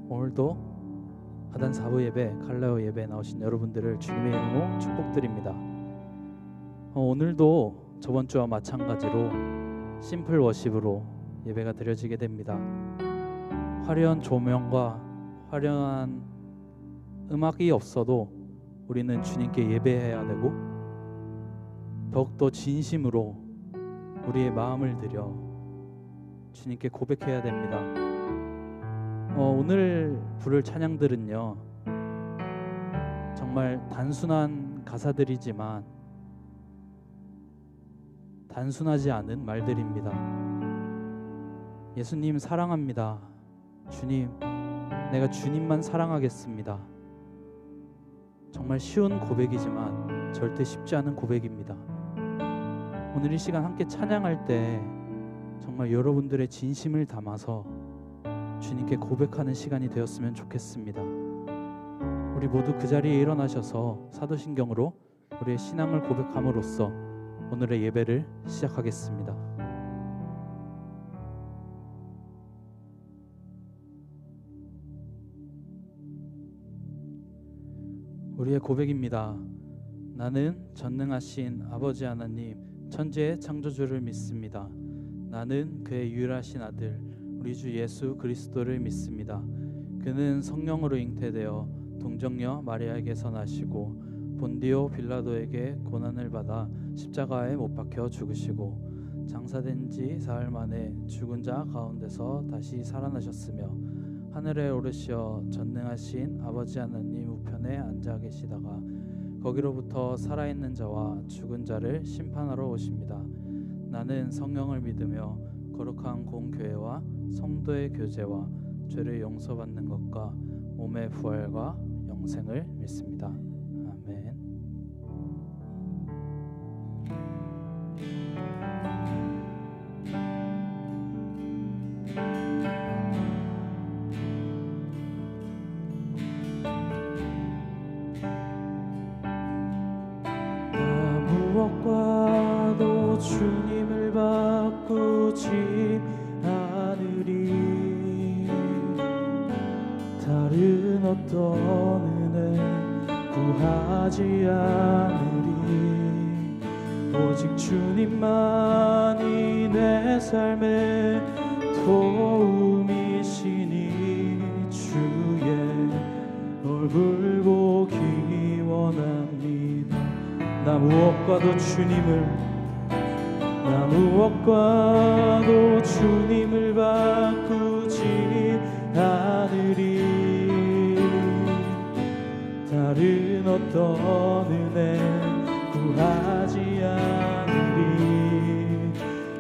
오늘도 하단 4부 예배, 칼라오 예배에 나오신 여러분들을 주님의 이름으로 축복드립니다. 오늘도 저번 주와 마찬가지로 심플 워십으로 예배가 드려지게 됩니다. 화려한 조명과 화려한 음악이 없어도 우리는 주님께 예배해야 되고, 더욱더 진심으로 우리의 마음을 들여 주님께 고백해야 됩니다. 오늘 부를 찬양들은요, 정말 단순한 가사들이지만 단순하지 않은 말들입니다. 예수님 사랑합니다. 주님, 내가 주님만 사랑하겠습니다. 정말 쉬운 고백이지만 절대 쉽지 않은 고백입니다. 오늘 이 시간 함께 찬양할 때 정말 여러분들의 진심을 담아서 주님께 고백하는 시간이 되었으면 좋겠습니다. 우리 모두 그 자리에 일어나셔서 사도신경으로 우리의 신앙을 고백함으로써 오늘의 예배를 시작하겠습니다. 우리의 고백입니다. 나는 전능하신 아버지 하나님, 천지의 창조주를 믿습니다. 나는 그의 유일하신 아들 우리 주 예수 그리스도를 믿습니다. 그는 성령으로 잉태되어 동정녀 마리아에게서 나시고 본디오 빌라도에게 고난을 받아 십자가에 못 박혀 죽으시고 장사된 지 사흘 만에 죽은 자 가운데서 다시 살아나셨으며 하늘에 오르시어 전능하신 아버지 하나님 우편에 앉아 계시다가 거기로부터 살아있는 자와 죽은 자를 심판하러 오십니다. 나는 성령을 믿으며 거룩한 공교회와 성도의 교제와 죄를 용서받는 것과 몸의 부활과 영생을 믿습니다. 아멘. 무엇과도 주님을 바꾸지 않으리. 다른 어떤 은혜 구하지 않으리. 오직 주님만이 내 삶의 도움이시니 주의 얼굴 보기 원합니다. 나 무엇과도 주님을 바꾸지 않으리. 다른 어떤 은혜 구하지 않으리.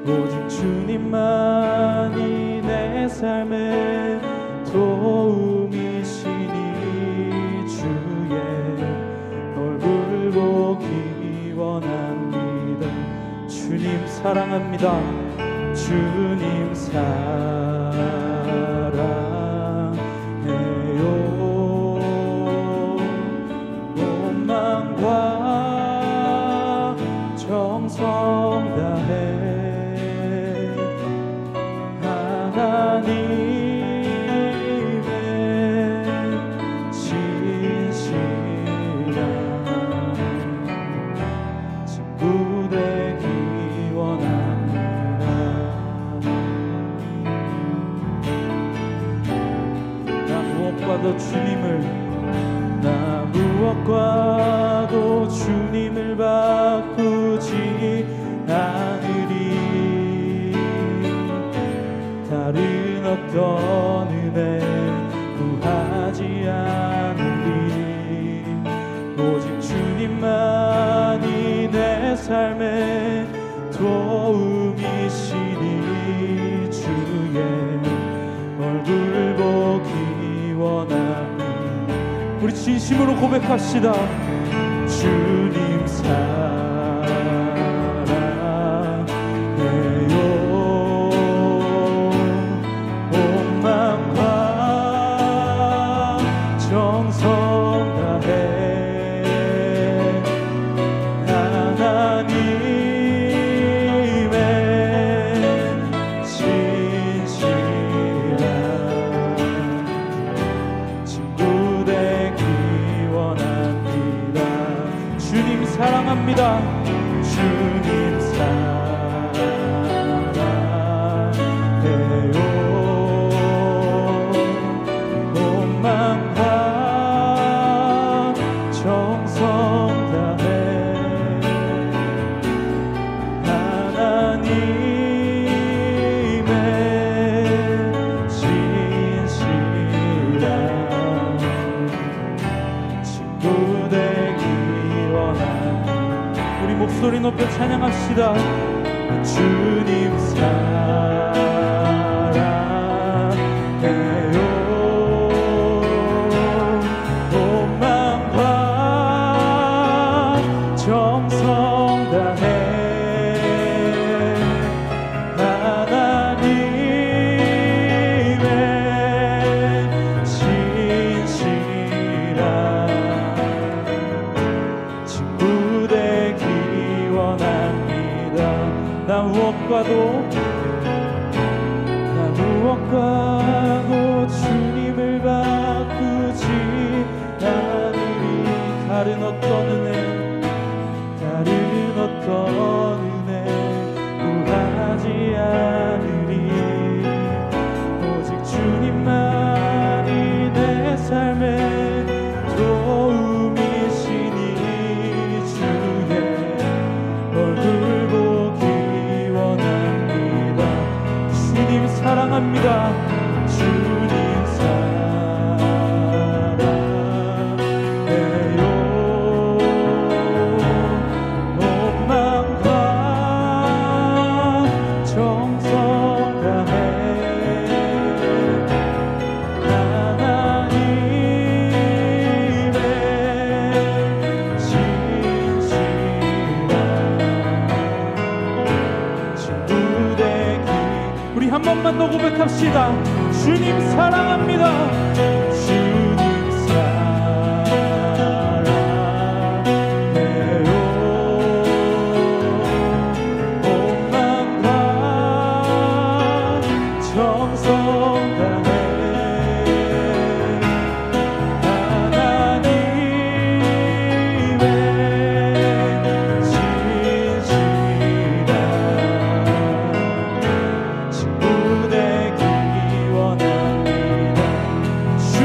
오직 주님만이 내 삶의 도움이시니 주의 얼굴 보기 원합니다. 주님 사랑합니다. 주님 사랑해요. 욕망과 정성 다해 하나님의 진실한 친구 되기 원합니다. 나 무엇과도 주님을 바꾸지 않으리. 다른 어떤 은혜 구하지 않으리. 오직 주님만이 내 삶의 도움이시니 주의 얼굴 보기 원합니다. 우리 진심으로 고백합시다. 주님 사랑해요. 온 마음과 정성 다해 하나님의 진실한 사랑합니다. 주님 사랑해요. 온 마음과 정성 다해 하나님의 진실한 친구 되기 원합니다. 우리 목소리 높여 찬양합시다. 주님 사랑해요. 온 마음과 정성 다해 하나님의 진실한 친구 되기 원합니다. 나 무엇과도 주님을 바꾸지 않으리. 다른 어떤 은혜 구하지 않으리. 오직 주님만이 내 삶의 도움이시니 주의 얼굴 보기 원합니다. 주님 사랑합니다. 주님 사랑해요. 온 마음과 정성 다해 하나님의 진실한 친구 되기. 우리 한 번만 더 고백합시다. 주님 사랑합니다. 주님 사랑해요. 온 마음과 정성 다해 하나님의 진실한 친구 되기 원합니다. 주님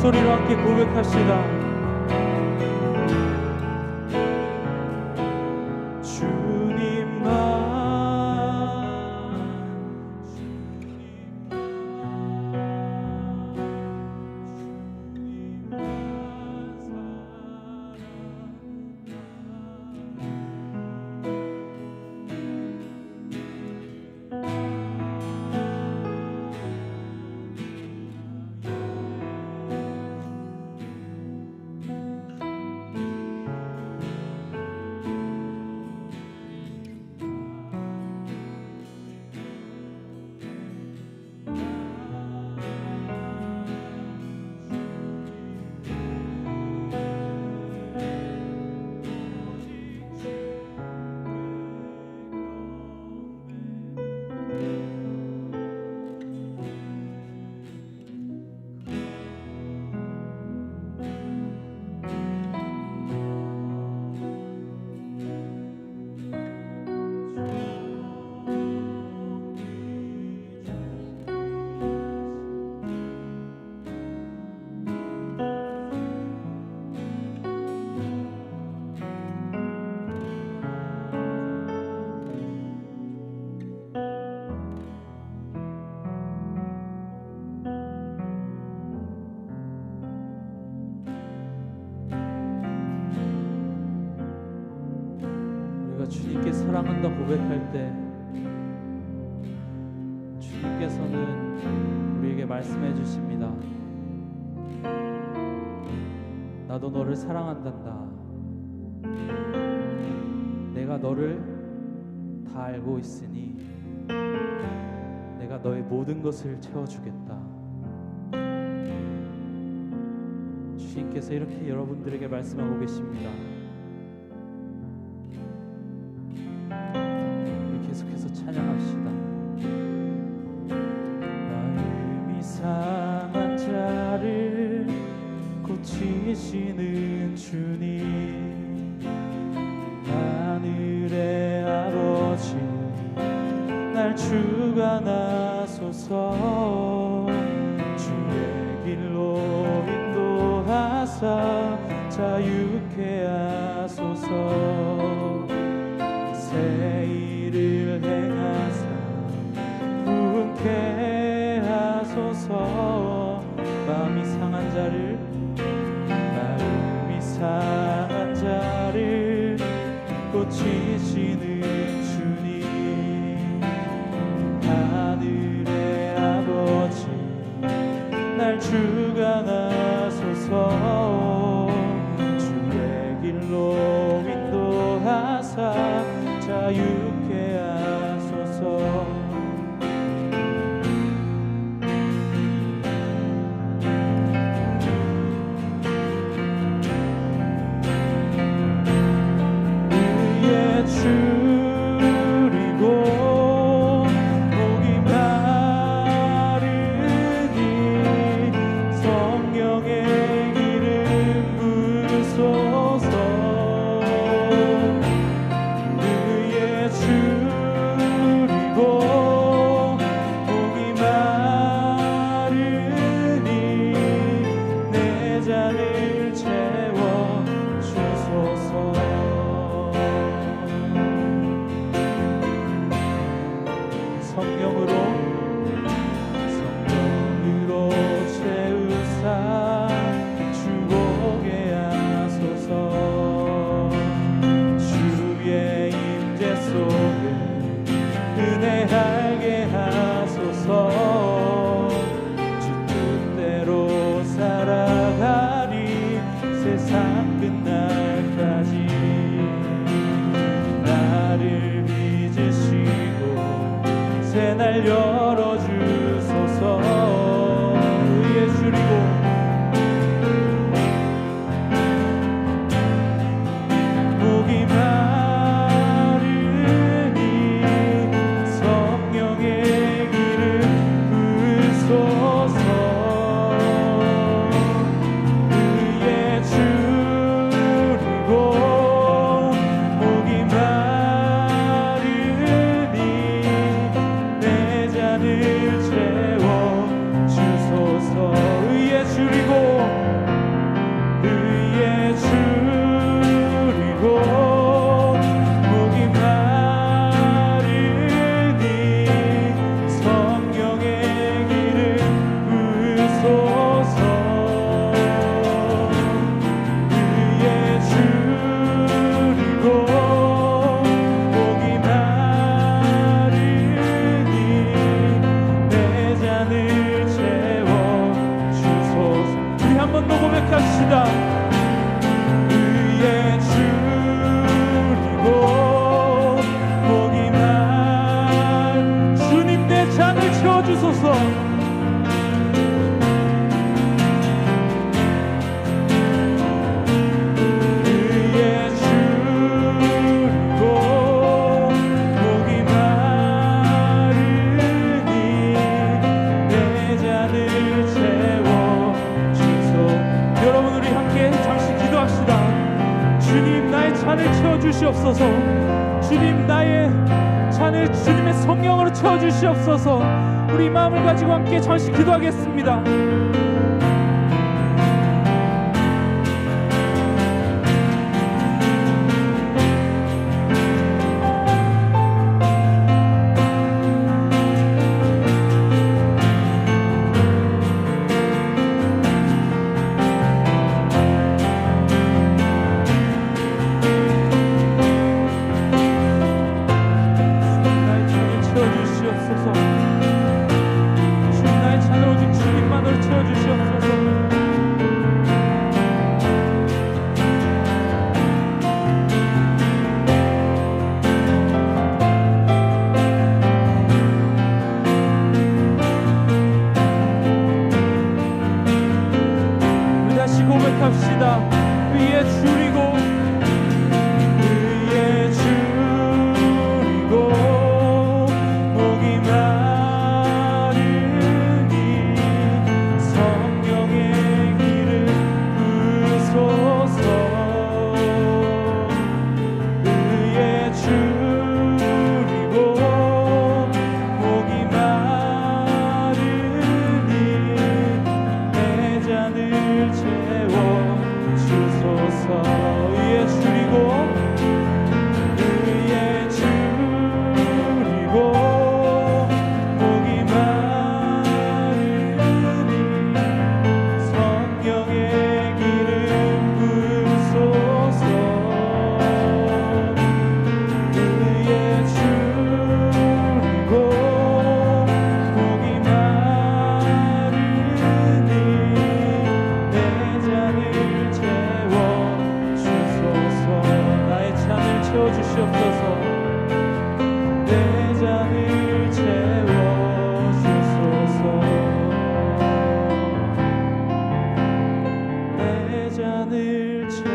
소리로 함께 고백합시다. 주님께 사랑한다 고백할 때 주님께서는 우리에게 말씀해 주십니다. 나도 너를 사랑한단다. 내가 너를 다 알고 있으니 내가 너의 모든 것을 채워주겠다. 주님께서 이렇게 여러분들에게 말씀하고 계십니다. 계속해서 찬양합시다. 마음이 상한 자를 고치시는 주님, 하늘의 아버지 날 주관하소서. 주의 길로 인도하사 자유케 하소서. 새 일을 행하사 부흥케 하소서. 마음이 상한 자를 고치시는 주님, 하늘의 아버지 날 주관하소서. 주의 길로 인도하사 자유케 하소서. 의에 줄이고 목이 마르니 성령의 기름 부으소서. 성령으로 채우사 주보게 하소서. 주의 임재 속에 은혜 알게 하소서. 주 뜻대로 살아가리 세상 끝날까지. 나를 빚으시고 새날 열어주소서. 의에 줄이고 목이 마르니 성령의 기름 부으소서. 의에 줄이고 목이 마르니 내 잔을 채워 채워주소서. 주시옵소서. 주님, 나의 잔을 주님의 성령으로 채워주시옵소서. 우리 마음을 가지고 함께 잠시 기도하겠습니다. 고백합시다. 위에 줄이고 위에 줄이고 목이 마르니 성령의 길을 부으소서. 위에 줄이고 목이 마르니 내 잔을 채워 주소서. 위에 줄이고 위에 줄이고 목이 마르니 성령의 기름 부으소서. 위에 줄이고 목이 마르니 내 잔을 채워주소서. 나의 잔을 채워주시옵소서. 내 잔을 채워주소서. 내 잔을 채워주소서.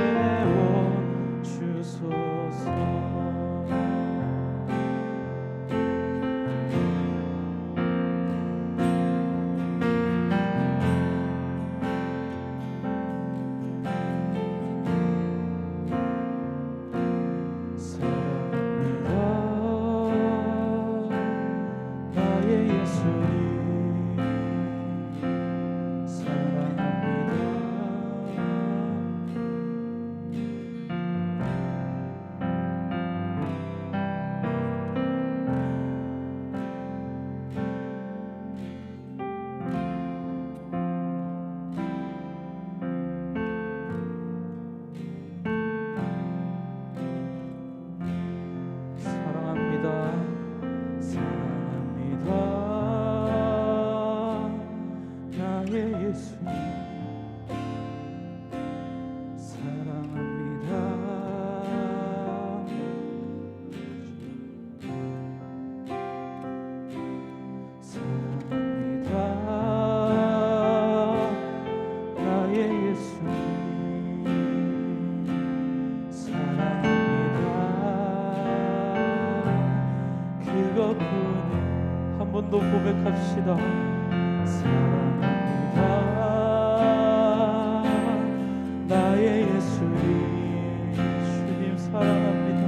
한 번 더 고백합시다. 사랑합니다. 나의 예수님, 주님 사랑합니다.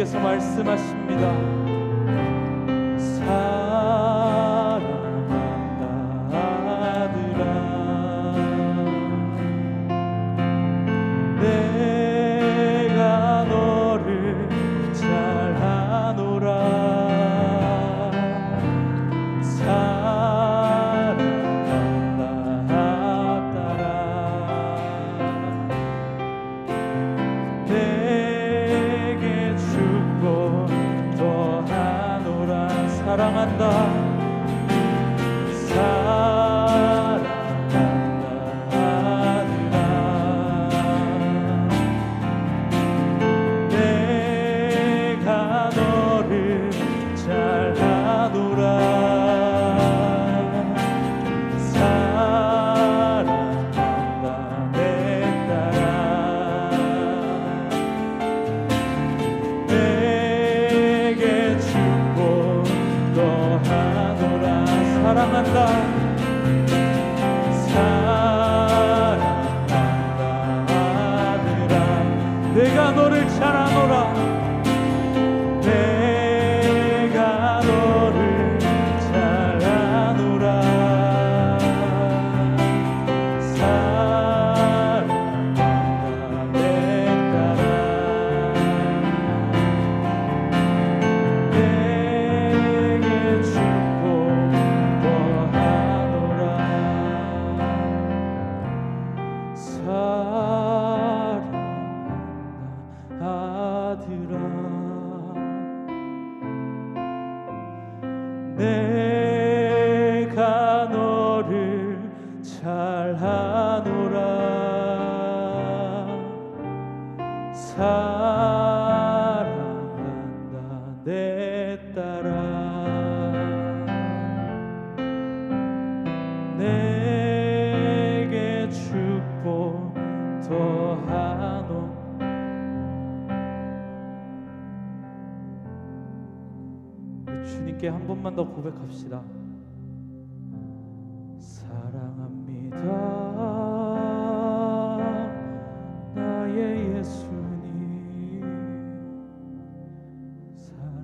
주님께서 말씀하십니다. 사랑한다 아들아, 내가 너를 잘 아노라. 사랑한다 딸아, 내게 주고 더하노라. 사랑한다 사랑한다 아들아, 내가 너를 잘 아노라. 내가 너를 잘 아노라. 사랑한다 내 딸아, 내게 주고 내가 너를 잘 아노라. 사랑한다 내 딸아, 내게 주고 더하노. 주님께 한 번만 더 고백합시다. 사랑합니다 나의 예수님, 사랑.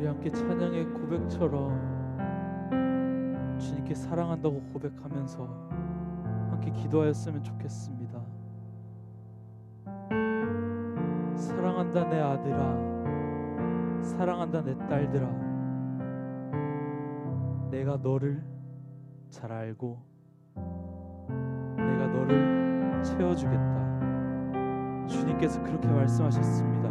함께 찬양의 고백처럼 주님께 사랑한다고 고백하면서 함께 기도하였으면 좋겠습니다. 사랑한다 내 아들아, 사랑한다 내 딸들아, 내가 너를 잘 알고 내가 너를 채워주겠다. 주님께서 그렇게 말씀하셨습니다.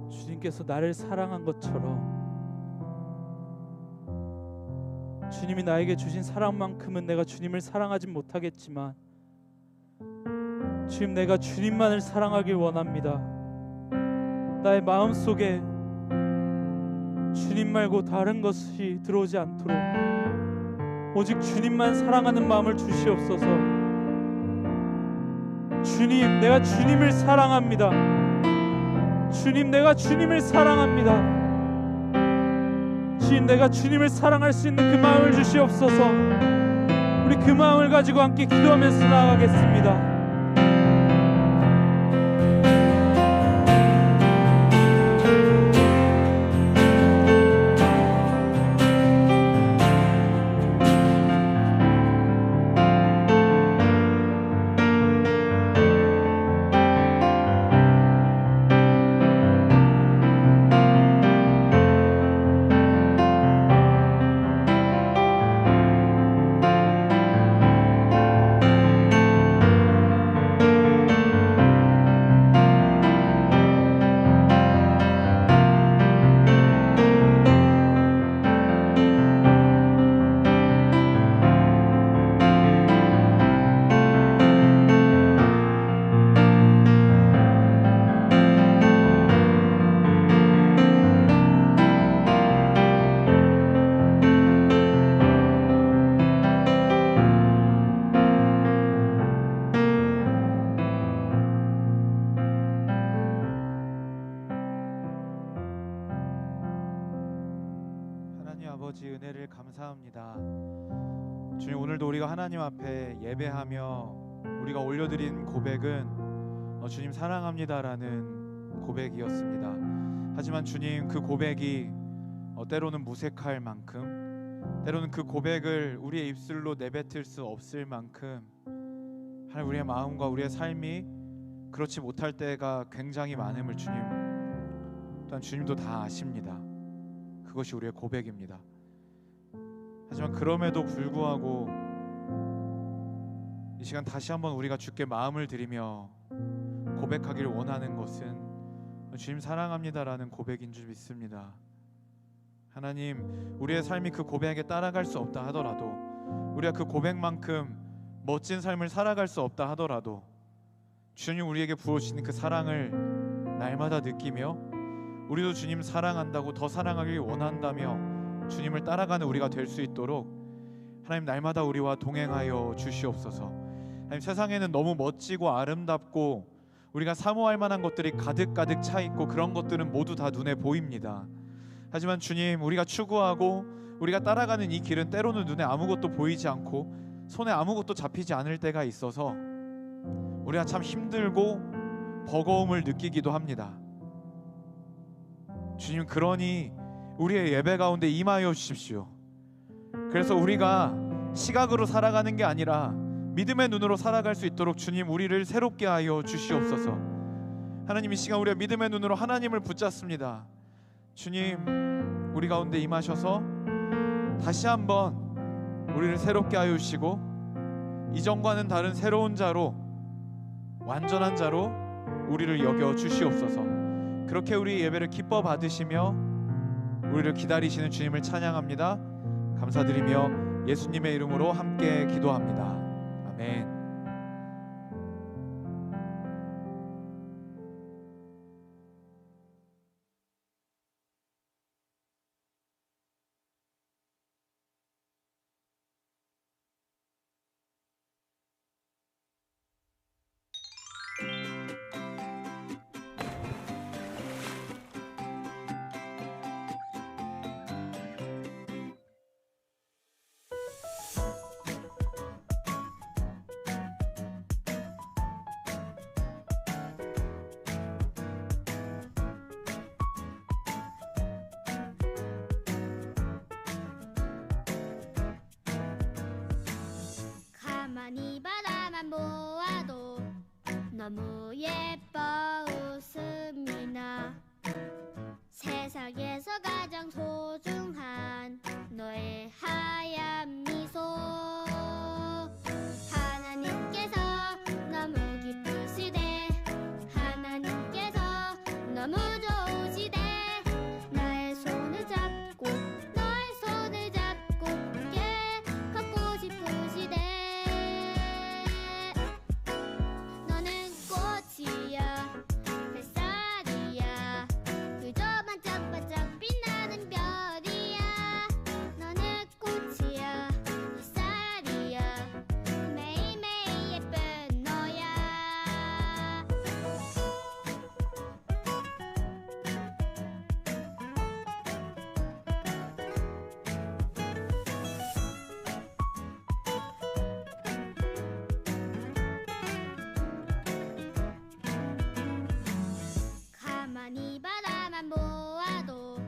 주님께서 나를 사랑한 것처럼 주님이 나에게 주신 사랑만큼은 내가 주님을 사랑하지 못하겠지만 주님, 내가 주님만을 사랑하길 원합니다. 나의 마음속에 주님 말고 다른 것이 들어오지 않도록 오직 주님만 사랑하는 마음을 주시옵소서. 주님, 내가 주님을 사랑합니다. 주님, 내가 주님을 사랑합니다. 주님, 내가 주님을 사랑할 수 있는 그 마음을 주시옵소서. 우리 그 마음을 가지고 함께 기도하면서 나아가겠습니다. 아버지 은혜를 감사합니다. 주님, 오늘도 우리가 하나님 앞에 예배하며 우리가 올려드린 고백은 주님 사랑합니다라는 고백이었습니다. 하지만 주님, 그 고백이 때로는 무색할 만큼, 때로는 그 고백을 우리의 입술로 내뱉을 수 없을 만큼 하나님, 우리의 마음과 우리의 삶이 그렇지 못할 때가 굉장히 많음을 주님 또한 주님도 다 아십니다. 그것이 우리의 고백입니다. 하지만 그럼에도 불구하고 이 시간 다시 한번 우리가 주께 마음을 드리며 고백하기를 원하는 것은 주님 사랑합니다라는 고백인 줄 믿습니다. 하나님, 우리의 삶이 그 고백에 따라갈 수 없다 하더라도, 우리가 그 고백만큼 멋진 삶을 살아갈 수 없다 하더라도 주님 우리에게 부어주시는 그 사랑을 날마다 느끼며 우리도 주님 사랑한다고 더 사랑하길 원한다며 주님을 따라가는 우리가 될 수 있도록 하나님 날마다 우리와 동행하여 주시옵소서. 하나님, 세상에는 너무 멋지고 아름답고 우리가 사모할 만한 것들이 가득가득 차 있고 그런 것들은 모두 다 눈에 보입니다. 하지만 주님, 우리가 추구하고 우리가 따라가는 이 길은 때로는 눈에 아무것도 보이지 않고 손에 아무것도 잡히지 않을 때가 있어서 우리가 참 힘들고 버거움을 느끼기도 합니다. 주님, 그러니 우리의 예배 가운데 임하여 주십시오. 그래서 우리가 시각으로 살아가는 게 아니라 믿음의 눈으로 살아갈 수 있도록 주님 우리를 새롭게 하여 주시옵소서. 하나님, 이 시간 우리가 믿음의 눈으로 하나님을 붙잡습니다. 주님, 우리 가운데 임하셔서 다시 한번 우리를 새롭게 하여 주시고 이전과는 다른 새로운 자로, 완전한 자로 우리를 여겨 주시옵소서. 그렇게 우리 예배를 기뻐 받으시며 우리를 기다리시는 주님을 찬양합니다. 감사드리며 예수님의 이름으로 함께 기도합니다. 아멘. 가만히 바라만 보아도 너무 예뻐 웃음이 나. 세상에서 가장 소중한 너의 하얀 미소. 하나님께서 너무 기쁘시대. 하나님께서 너무 좋으시대. 나의 손을 잡고 너의 손을 잡고 함께 걷고 싶으시대. 너는 꽃이야 햇살이야 그저 반짝반짝 빛나는 별이야. 너는 꽃이야 햇살이야 매일매일 예쁜 너야. 가만히 바라만 보아도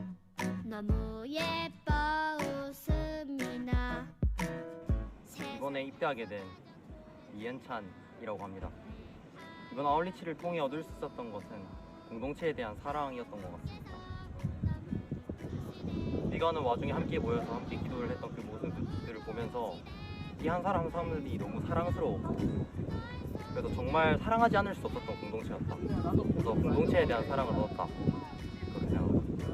너무 예뻐 웃음이 나. 이번에 입대하게 된 이현찬이라고 합니다. 이번 아울리치를 통해 얻을 수 있었던 것은 공동체에 대한 사랑이었던 것 같습니다. 비가는 와중에 함께 모여서 함께 기도를 했던 그 모습들을 보면서 이 한 사람 한 사람들이 너무 사랑스러웠고, 그래서 정말 사랑하지 않을 수 없었던 공동체였다. 그래서 공동체에 대한 사랑을 얻었다. 그렇게 생각합니다.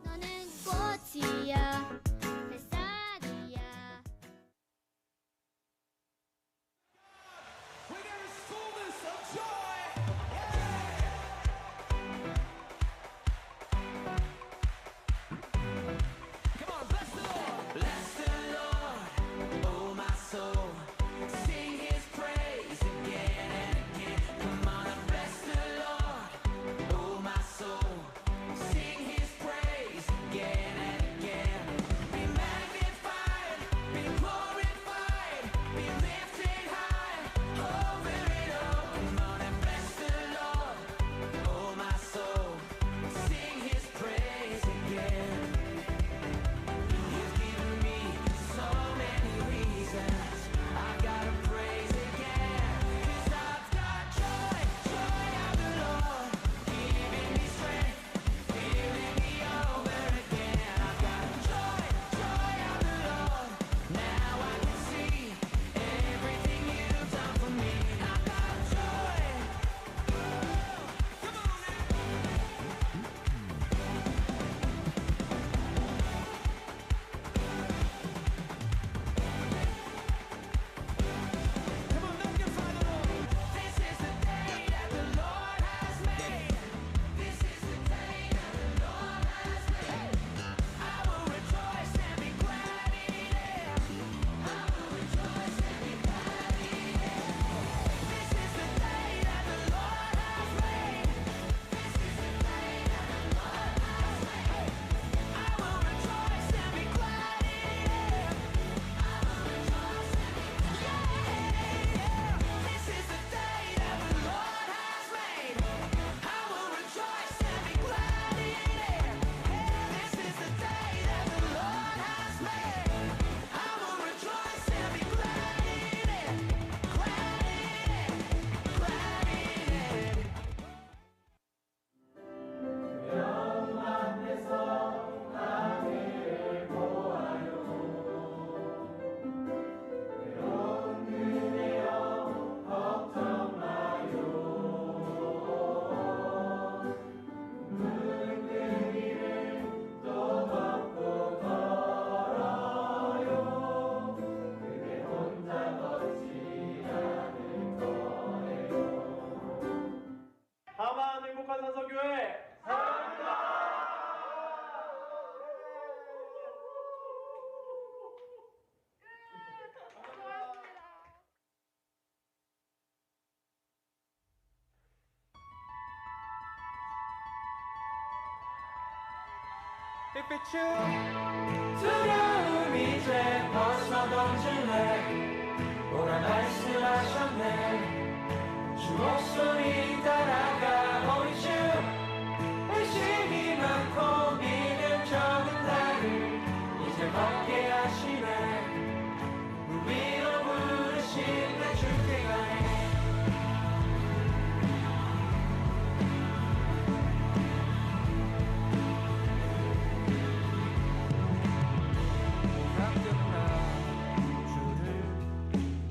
너는 꽃이야 햇살이야. Come on and bless the Lord, oh my soul. If it's you 두려움 이제 벗어던질래 오라 말씀하셨네 주 목소리 따라가 Only you 의심이 많고 믿음 적은 나를 이제 걷게 하시네 물 위로 부르신 내 주께 가네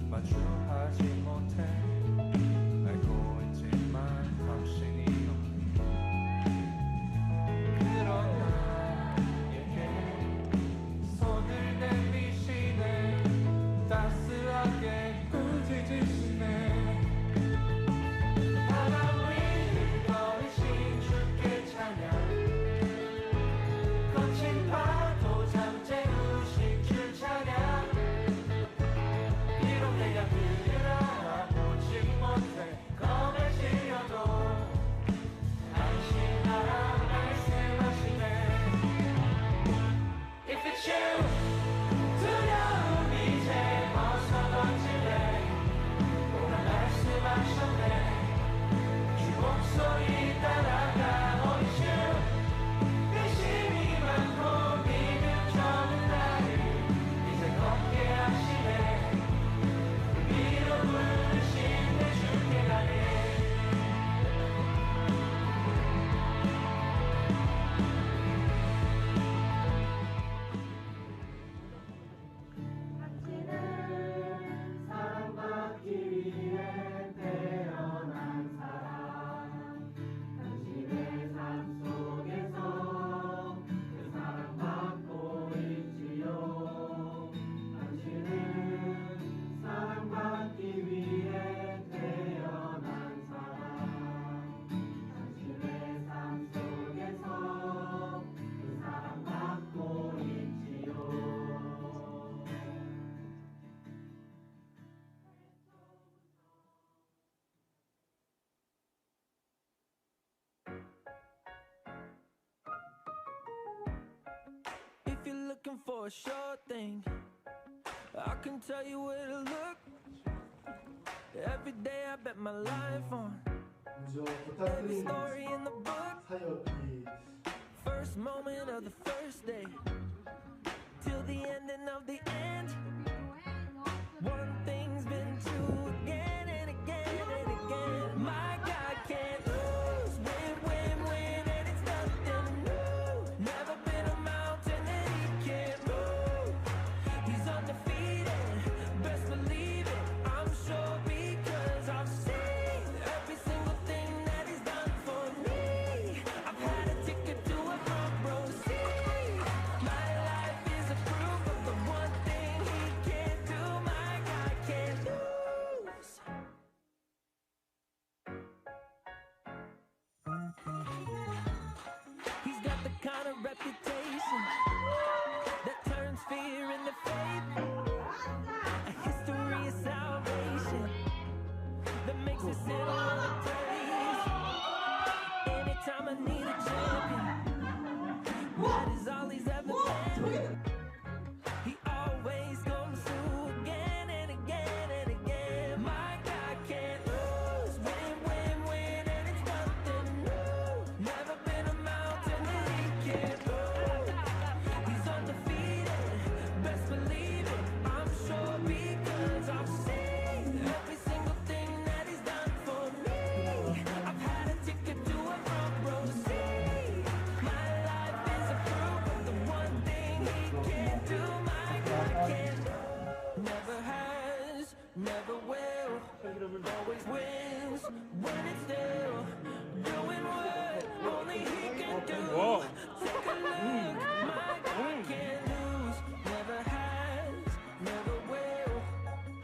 마주하지 못해 알고 있지만 당신이 그런 나에게 손을 내미시네 따스하게 꾸짖으시네 바람 위를 걸으신 주께 찬양 거친 파도 잠재우신 주 찬양 비록 내가 그를 알아보지 못해 검에 실려도 당신 나라 말씀하시네 If it's you 두려움 이제 벗어던질래 오라 말씀하셨네 주 목소리 따라가 Only you 의심이 많고 믿음 적은 나를 이제 걷게 하시네 위로 부르신 내 주께 가네 당신은 사랑받기 위해 태어난 사람 당신의 삶 속에서 그 사랑받고 있지요 당신은 사랑받기 위해 태어난 사람 당신의 삶 속에서 그 사랑받고 있지요 If you're looking for a sure thing, I can tell you where to look. Every day I bet my life on every story in the book. First moment of the first day till the ending of the end. One thing's been true again and again and again. My God can't lose. Win, win, win, and it's nothing new. Never been a mountain that he can't move. He's undefeated, best believe it. I'm sure because I've seen every single thing that he's done for me. I've had a ticket to a front row seat. My life is a proof of the one thing he can't do. My God can't lose. He's got the kind of reputation that turns fear into faith. A history of salvation that makes me sit on the praise. Anytime I need a champion, that is all he's ever been. He always comes through again and again and again. My God can't lose. Win, win, win, and it's nothing new. Never been a mountain that he can't move. He's undefeated, best believe it. I'm sure because I've seen every single thing that he's done for me. I've had a ticket to a front row seat. My life is a proof of the one thing he can't do. My God can't. Never has, never will. Always wins when it's still doing what only he can do. Take a look, my God can't lose. Never has, never will.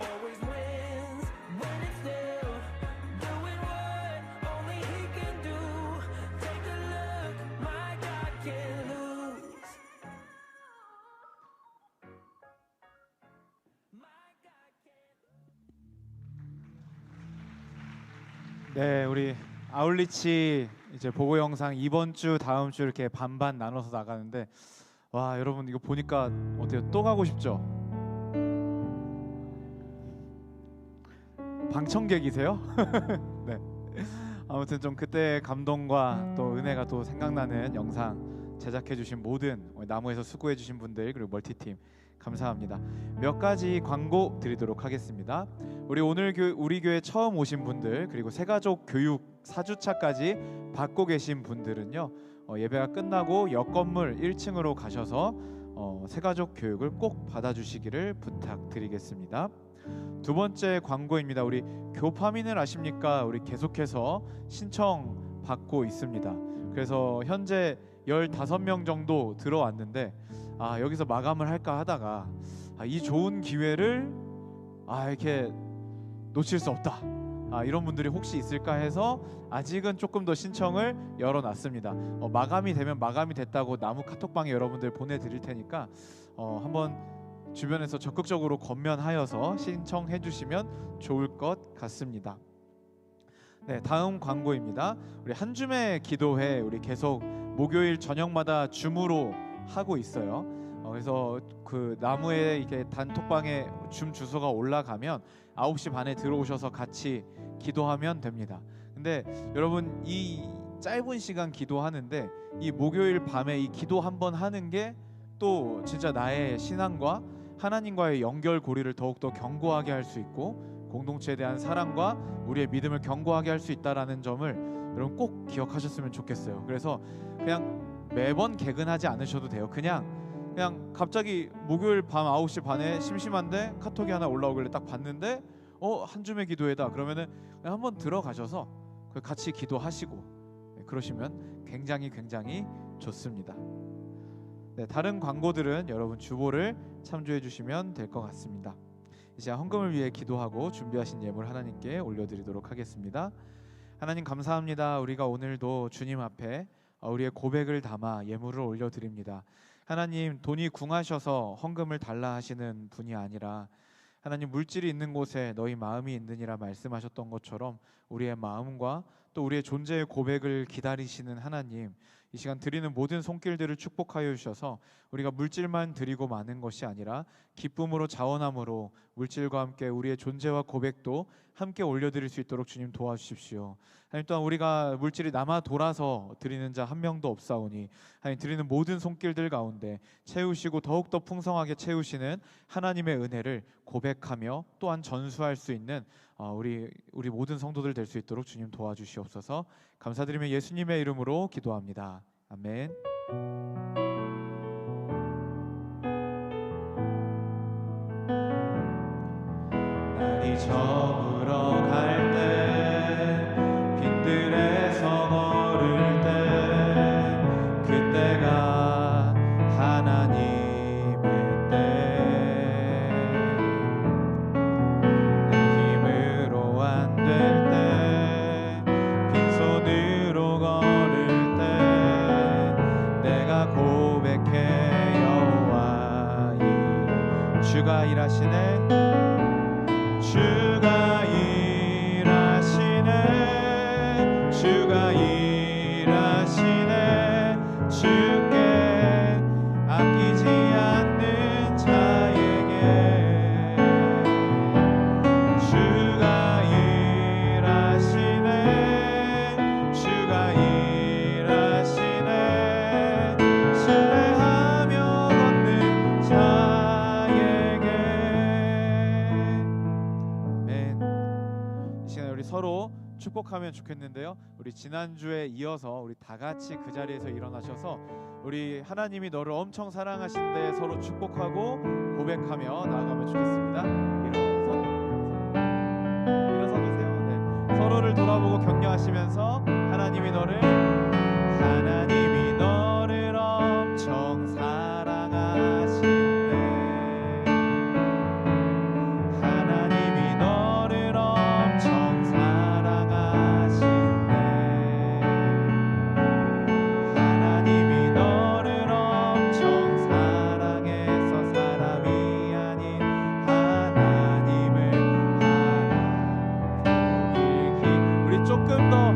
Always wins when it's still doing what only he can do. Take a look, my God can't lose. My God can't. 네, 우리 아울리치 이제 보고 영상 이번 주 다음 주 이렇게 반반 나눠서 나가는데 와 여러분 이거 보니까 어때요? 또 가고 싶죠? 방청객이세요? 네. 아무튼 좀 그때 감동과 또 은혜가 또 생각나는 영상 제작해 주신 모든 나무에서 수고해 주신 분들 그리고 멀티팀 감사합니다. 몇 가지 광고 드리도록 하겠습니다. 우리 교회 처음 오신 분들 그리고 새가족 교육 4주차까지 받고 계신 분들은요 예배가 끝나고 옆 건물 1층으로 가셔서 새가족 교육을 꼭 받아주시기를 부탁드리겠습니다. 두 번째 광고입니다. 우리 교파민을 아십니까? 우리 계속해서 신청 받고 있습니다. 그래서 현재 15명 정도 들어왔는데 여기서 마감을 할까 하다가 이 좋은 기회를 이렇게 놓칠 수 없다. 이런 분들이 혹시 있을까 해서 아직은 조금 더 신청을 열어놨습니다. 마감이 되면 마감이 됐다고 나무 카톡방에 여러분들 보내드릴 테니까 한번 주변에서 적극적으로 권면하여서 신청해 주시면 좋을 것 같습니다. 네, 다음 광고입니다. 우리 한줌의 기도회 우리 계속 목요일 저녁마다 줌으로 하고 있어요. 그래서 그 나무에 이렇게 단톡방에 줌 주소가 올라가면 9시 반에 들어오셔서 같이 기도하면 됩니다. 근데 여러분 이 짧은 시간 기도하는데 이 목요일 밤에 이 기도 한번 하는 게 또 진짜 나의 신앙과 하나님과의 연결고리를 더욱더 견고하게 할 수 있고 공동체에 대한 사랑과 우리의 믿음을 견고하게 할 수 있다라는 점을 여러분 꼭 기억하셨으면 좋겠어요. 그래서 그냥 매번 개근하지 않으셔도 돼요. 그냥 갑자기 목요일 밤 9시 반에 심심한데 카톡이 하나 올라오길래 딱 봤는데 한줌의 기도회다. 그러면은 그냥 한번 들어가셔서 같이 기도하시고 그러시면 굉장히 좋습니다. 네, 다른 광고들은 여러분 주보를 참조해 주시면 될 것 같습니다. 이제 헌금을 위해 기도하고 준비하신 예물 하나님께 올려드리도록 하겠습니다. 하나님 감사합니다. 우리가 오늘도 주님 앞에 우리의 고백을 담아 예물을 올려드립니다. 하나님 돈이 궁하셔서 헌금을 달라 하시는 분이 아니라 하나님 물질이 있는 곳에 너희 마음이 있느니라 말씀하셨던 것처럼 우리의 마음과 또 우리의 존재의 고백을 기다리시는 하나님, 이 시간 드리는 모든 손길들을 축복하여 주셔서 우리가 물질만 드리고 마는 것이 아니라 기쁨으로 자원함으로 물질과 함께 우리의 존재와 고백도 함께 올려드릴 수 있도록 주님 도와주십시오. 하나님 또한 우리가 물질이 남아 돌아서 드리는 자 한 명도 없사오니 하나님 드리는 모든 손길들 가운데 채우시고 더욱더 풍성하게 채우시는 하나님의 은혜를 고백하며 또한 전수할 수 있는 우리 모든 성도들 될 수 있도록 주님 도와주시옵소서. 감사드리며 예수님의 이름으로 기도합니다. 아멘. 날이 저물어 갈 때 빈들에서 걸을 때 그때가 하나님의 때 내 힘으로 안 될 때 빈손으로 걸을 때 내가 고백해 여호와 일 주가 일하시네 주가 일하시네 주가 일하시네 주께 아끼지 않는 자에게 주가 일하시네 주가 일하시네 신뢰하며 걷는 자에게. 이 시간에 우리 서로 축복하면 좋겠는데요. 우리 지난주에 이어서 우리 다 같이 그 자리에서 일어나셔서 우리 하나님이 너를 엄청 사랑하신데 서로 축복하고 고백하며 나아가면 좋겠습니다. 일어서 주세요. 네. 서로를 돌아보고 격려하시면서 하나님이 너를 엄청 사랑하신대 하나님이 너를 엄청 사랑하신대 하나님이 너를 엄청 사랑해서 사람이 아닌 하나님을 바라보기. 우리 조금 더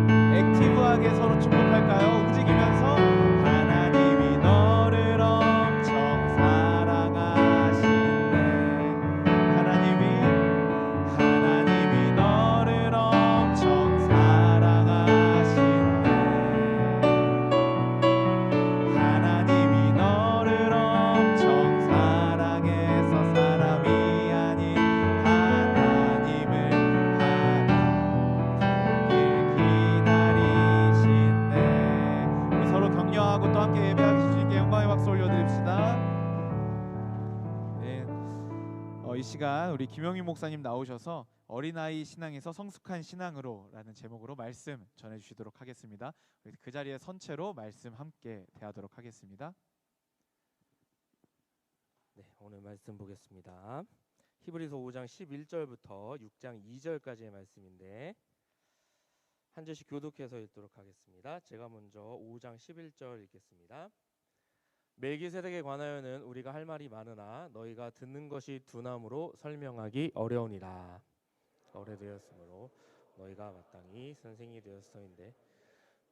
이 시간 우리 김영희 목사님 나오셔서 어린아이 신앙에서 성숙한 신앙으로라는 제목으로 말씀 전해주시도록 하겠습니다. 우리 그 자리에 선체로 말씀 함께 대하도록 하겠습니다. 네, 오늘 말씀 보겠습니다. 히브리서 5장 11절부터 6장 2절까지의 말씀인데 한 절씩 교독해서 읽도록 하겠습니다. 제가 먼저 5장 11절 읽겠습니다. 멜기세덱에 관하여는 우리가 할 말이 많으나 너희가 듣는 것이 둔함으로 설명하기 어려우니라. 오래되었으므로 너희가 마땅히 선생이 되었어인데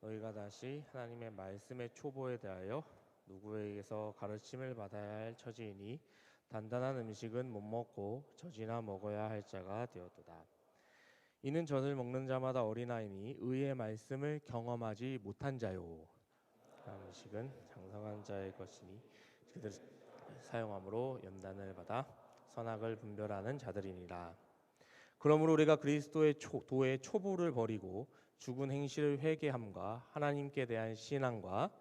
너희가 다시 하나님의 말씀의 초보에 대하여 누구에게서 가르침을 받아야 할 처지이니 단단한 음식은 못 먹고 젖이나 먹어야 할 자가 되었도다. 이는 젖을 먹는 자마다 어린아이니 의의 말씀을 경험하지 못한 자요. 음식은 장성한 자의 것이니 그들 사용함으로 연단을 받아 선악을 분별하는 자들이니라. 그러므로 우리가 그리스도의 도의 초보를 버리고 죽은 행실을 회개함과 하나님께 대한 신앙과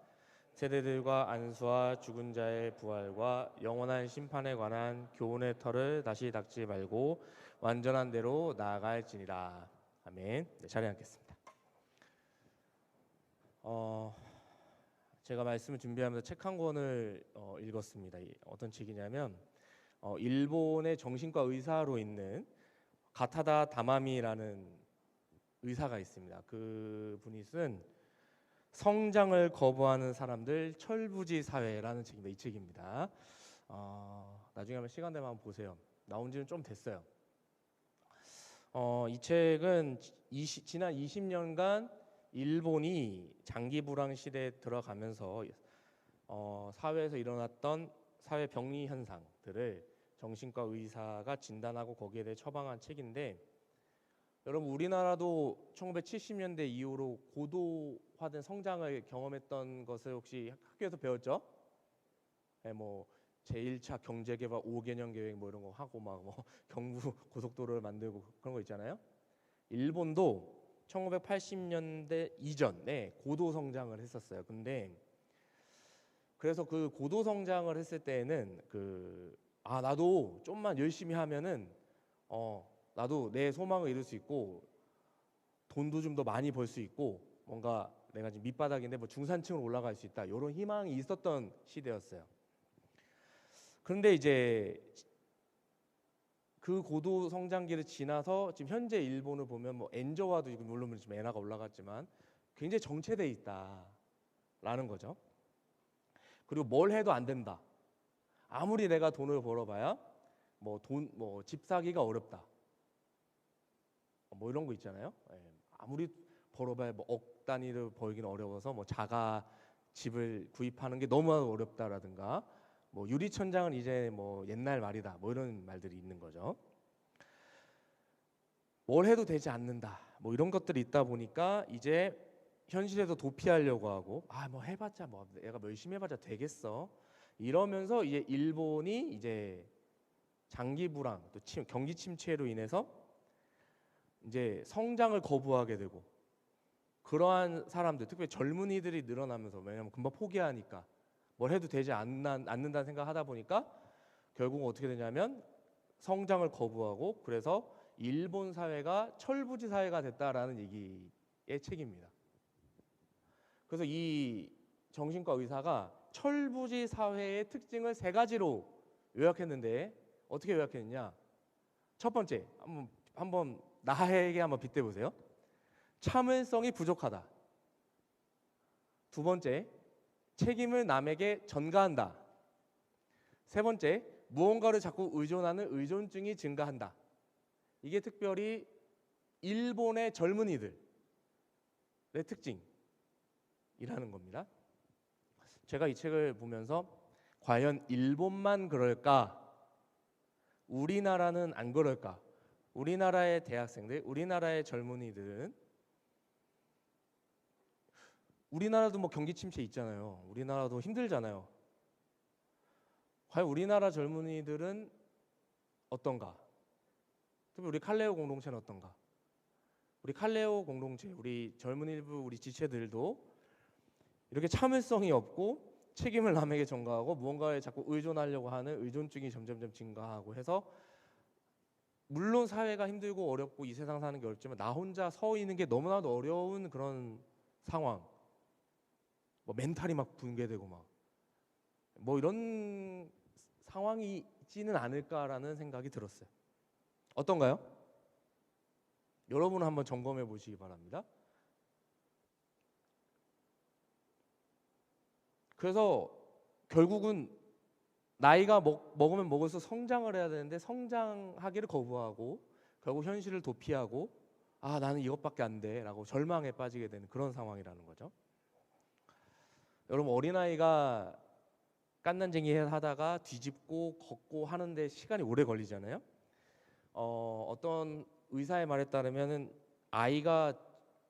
세대들과 안수와 죽은 자의 부활과 영원한 심판에 관한 교훈의 털을 다시 닦지 말고 완전한 대로 나아갈지니라. 아멘. 네, 자리에 앉겠습니다. 제가 말씀을 준비하면서 책 한 권을 읽었습니다. 어떤 책이냐면 일본의 정신과 의사로 있는 가타다 다마미라는 의사가 있습니다. 그 분이 쓴 성장을 거부하는 사람들 철부지 사회라는 책입니다. 이 책입니다. 나중에 한번 시간 되면 한번 보세요. 나온 지는 좀 됐어요. 이 책은 지난 20년간 일본이 장기 불황 시대에 들어가면서 사회에서 일어났던 사회 병리 현상들을 정신과 의사가 진단하고 거기에 대해 처방한 책인데, 여러분 우리나라도 1970년대 이후로 고도화된 성장을 경험했던 것을 혹시 학교에서 배웠죠? 네, 뭐 제1차 경제개발 5개년 계획 뭐 이런 거 하고 막 뭐 경부 고속도로를 만들고 그런 거 있잖아요. 일본도 1980년대 이전에 고도 성장을 했었어요. 근데 그래서 그 고도 성장을 했을 때에는 나도 좀만 열심히 하면은 나도 내 소망을 이룰 수 있고 돈도 좀 더 많이 벌 수 있고 뭔가 내가 지금 밑바닥인데 뭐 중산층으로 올라갈 수 있다, 이런 희망이 있었던 시대였어요. 그런데 이제 그 고도 성장기를 지나서 지금 현재 일본을 보면 뭐 엔저와도 물론 지금 엔화가 올라갔지만 굉장히 정체돼 있다라는 거죠. 그리고 뭘 해도 안 된다. 아무리 내가 돈을 벌어봐야 집 사기가 어렵다. 뭐 이런 거 있잖아요. 아무리 벌어봐야 뭐 억 단위를 벌기는 어려워서 뭐 자가 집을 구입하는 게 너무 어렵다라든가, 뭐 유리천장은 이제 뭐 옛날 말이다, 뭐 이런 말들이 있는 거죠. 뭘 해도 되지 않는다, 뭐 이런 것들이 있다 보니까 이제 현실에서 도피하려고 하고 뭐 해봤자 뭐 내가 열심히 해봤자 되겠어, 이러면서 이제 일본이 이제 장기 불황 또 경기 침체로 인해서 이제 성장을 거부하게 되고, 그러한 사람들 특히 젊은이들이 늘어나면서, 왜냐하면 금방 포기하니까 뭘 해도 되지 않는다는 생각하다 보니까 결국 어떻게 되냐면 성장을 거부하고, 그래서 일본 사회가 철부지 사회가 됐다라는 얘기의 책입니다. 그래서 이 정신과 의사가 철부지 사회의 특징을 3가지로 요약했는데 어떻게 요약했느냐? 첫 번째, 한번 나에게 한번 빗대 보세요. 참을성이 부족하다. 두 번째, 책임을 남에게 전가한다. 세 번째, 무언가를 자꾸 의존하는 의존증이 증가한다. 이게 특별히 일본의 젊은이들의 특징이라는 겁니다. 제가 이 책을 보면서 과연 일본만 그럴까? 우리나라는 안 그럴까? 우리나라의 대학생들, 우리나라의 젊은이들은, 우리나라도 뭐 경기 침체 있잖아요. 우리나라도 힘들잖아요. 과연 우리나라 젊은이들은 어떤가? 특히 우리 칼레오 공동체는 어떤가? 우리 칼레오 공동체, 우리 젊은 일부 우리 지체들도 이렇게 참을성이 없고 책임을 남에게 전가하고 무언가에 자꾸 의존하려고 하는 의존증이 점점점 증가하고 해서 물론 사회가 힘들고 어렵고 이 세상 사는 게 어렵지만 나 혼자 서 있는 게 너무나도 어려운 그런 상황. 뭐 멘탈이 막 붕괴되고 막 뭐 이런 상황이 있지는 않을까라는 생각이 들었어요. 어떤가요? 여러분은 한번 점검해 보시기 바랍니다. 그래서 결국은 나이가 먹으면 먹을수록 성장을 해야 되는데 성장하기를 거부하고 결국 현실을 도피하고 아 나는 이것밖에 안 돼라고 절망에 빠지게 되는 그런 상황이라는 거죠. 여러분 어린아이가 깐난쟁이 하다가 뒤집고 걷고 하는데 시간이 오래 걸리잖아요. 어떤 의사의 말에 따르면은 아이가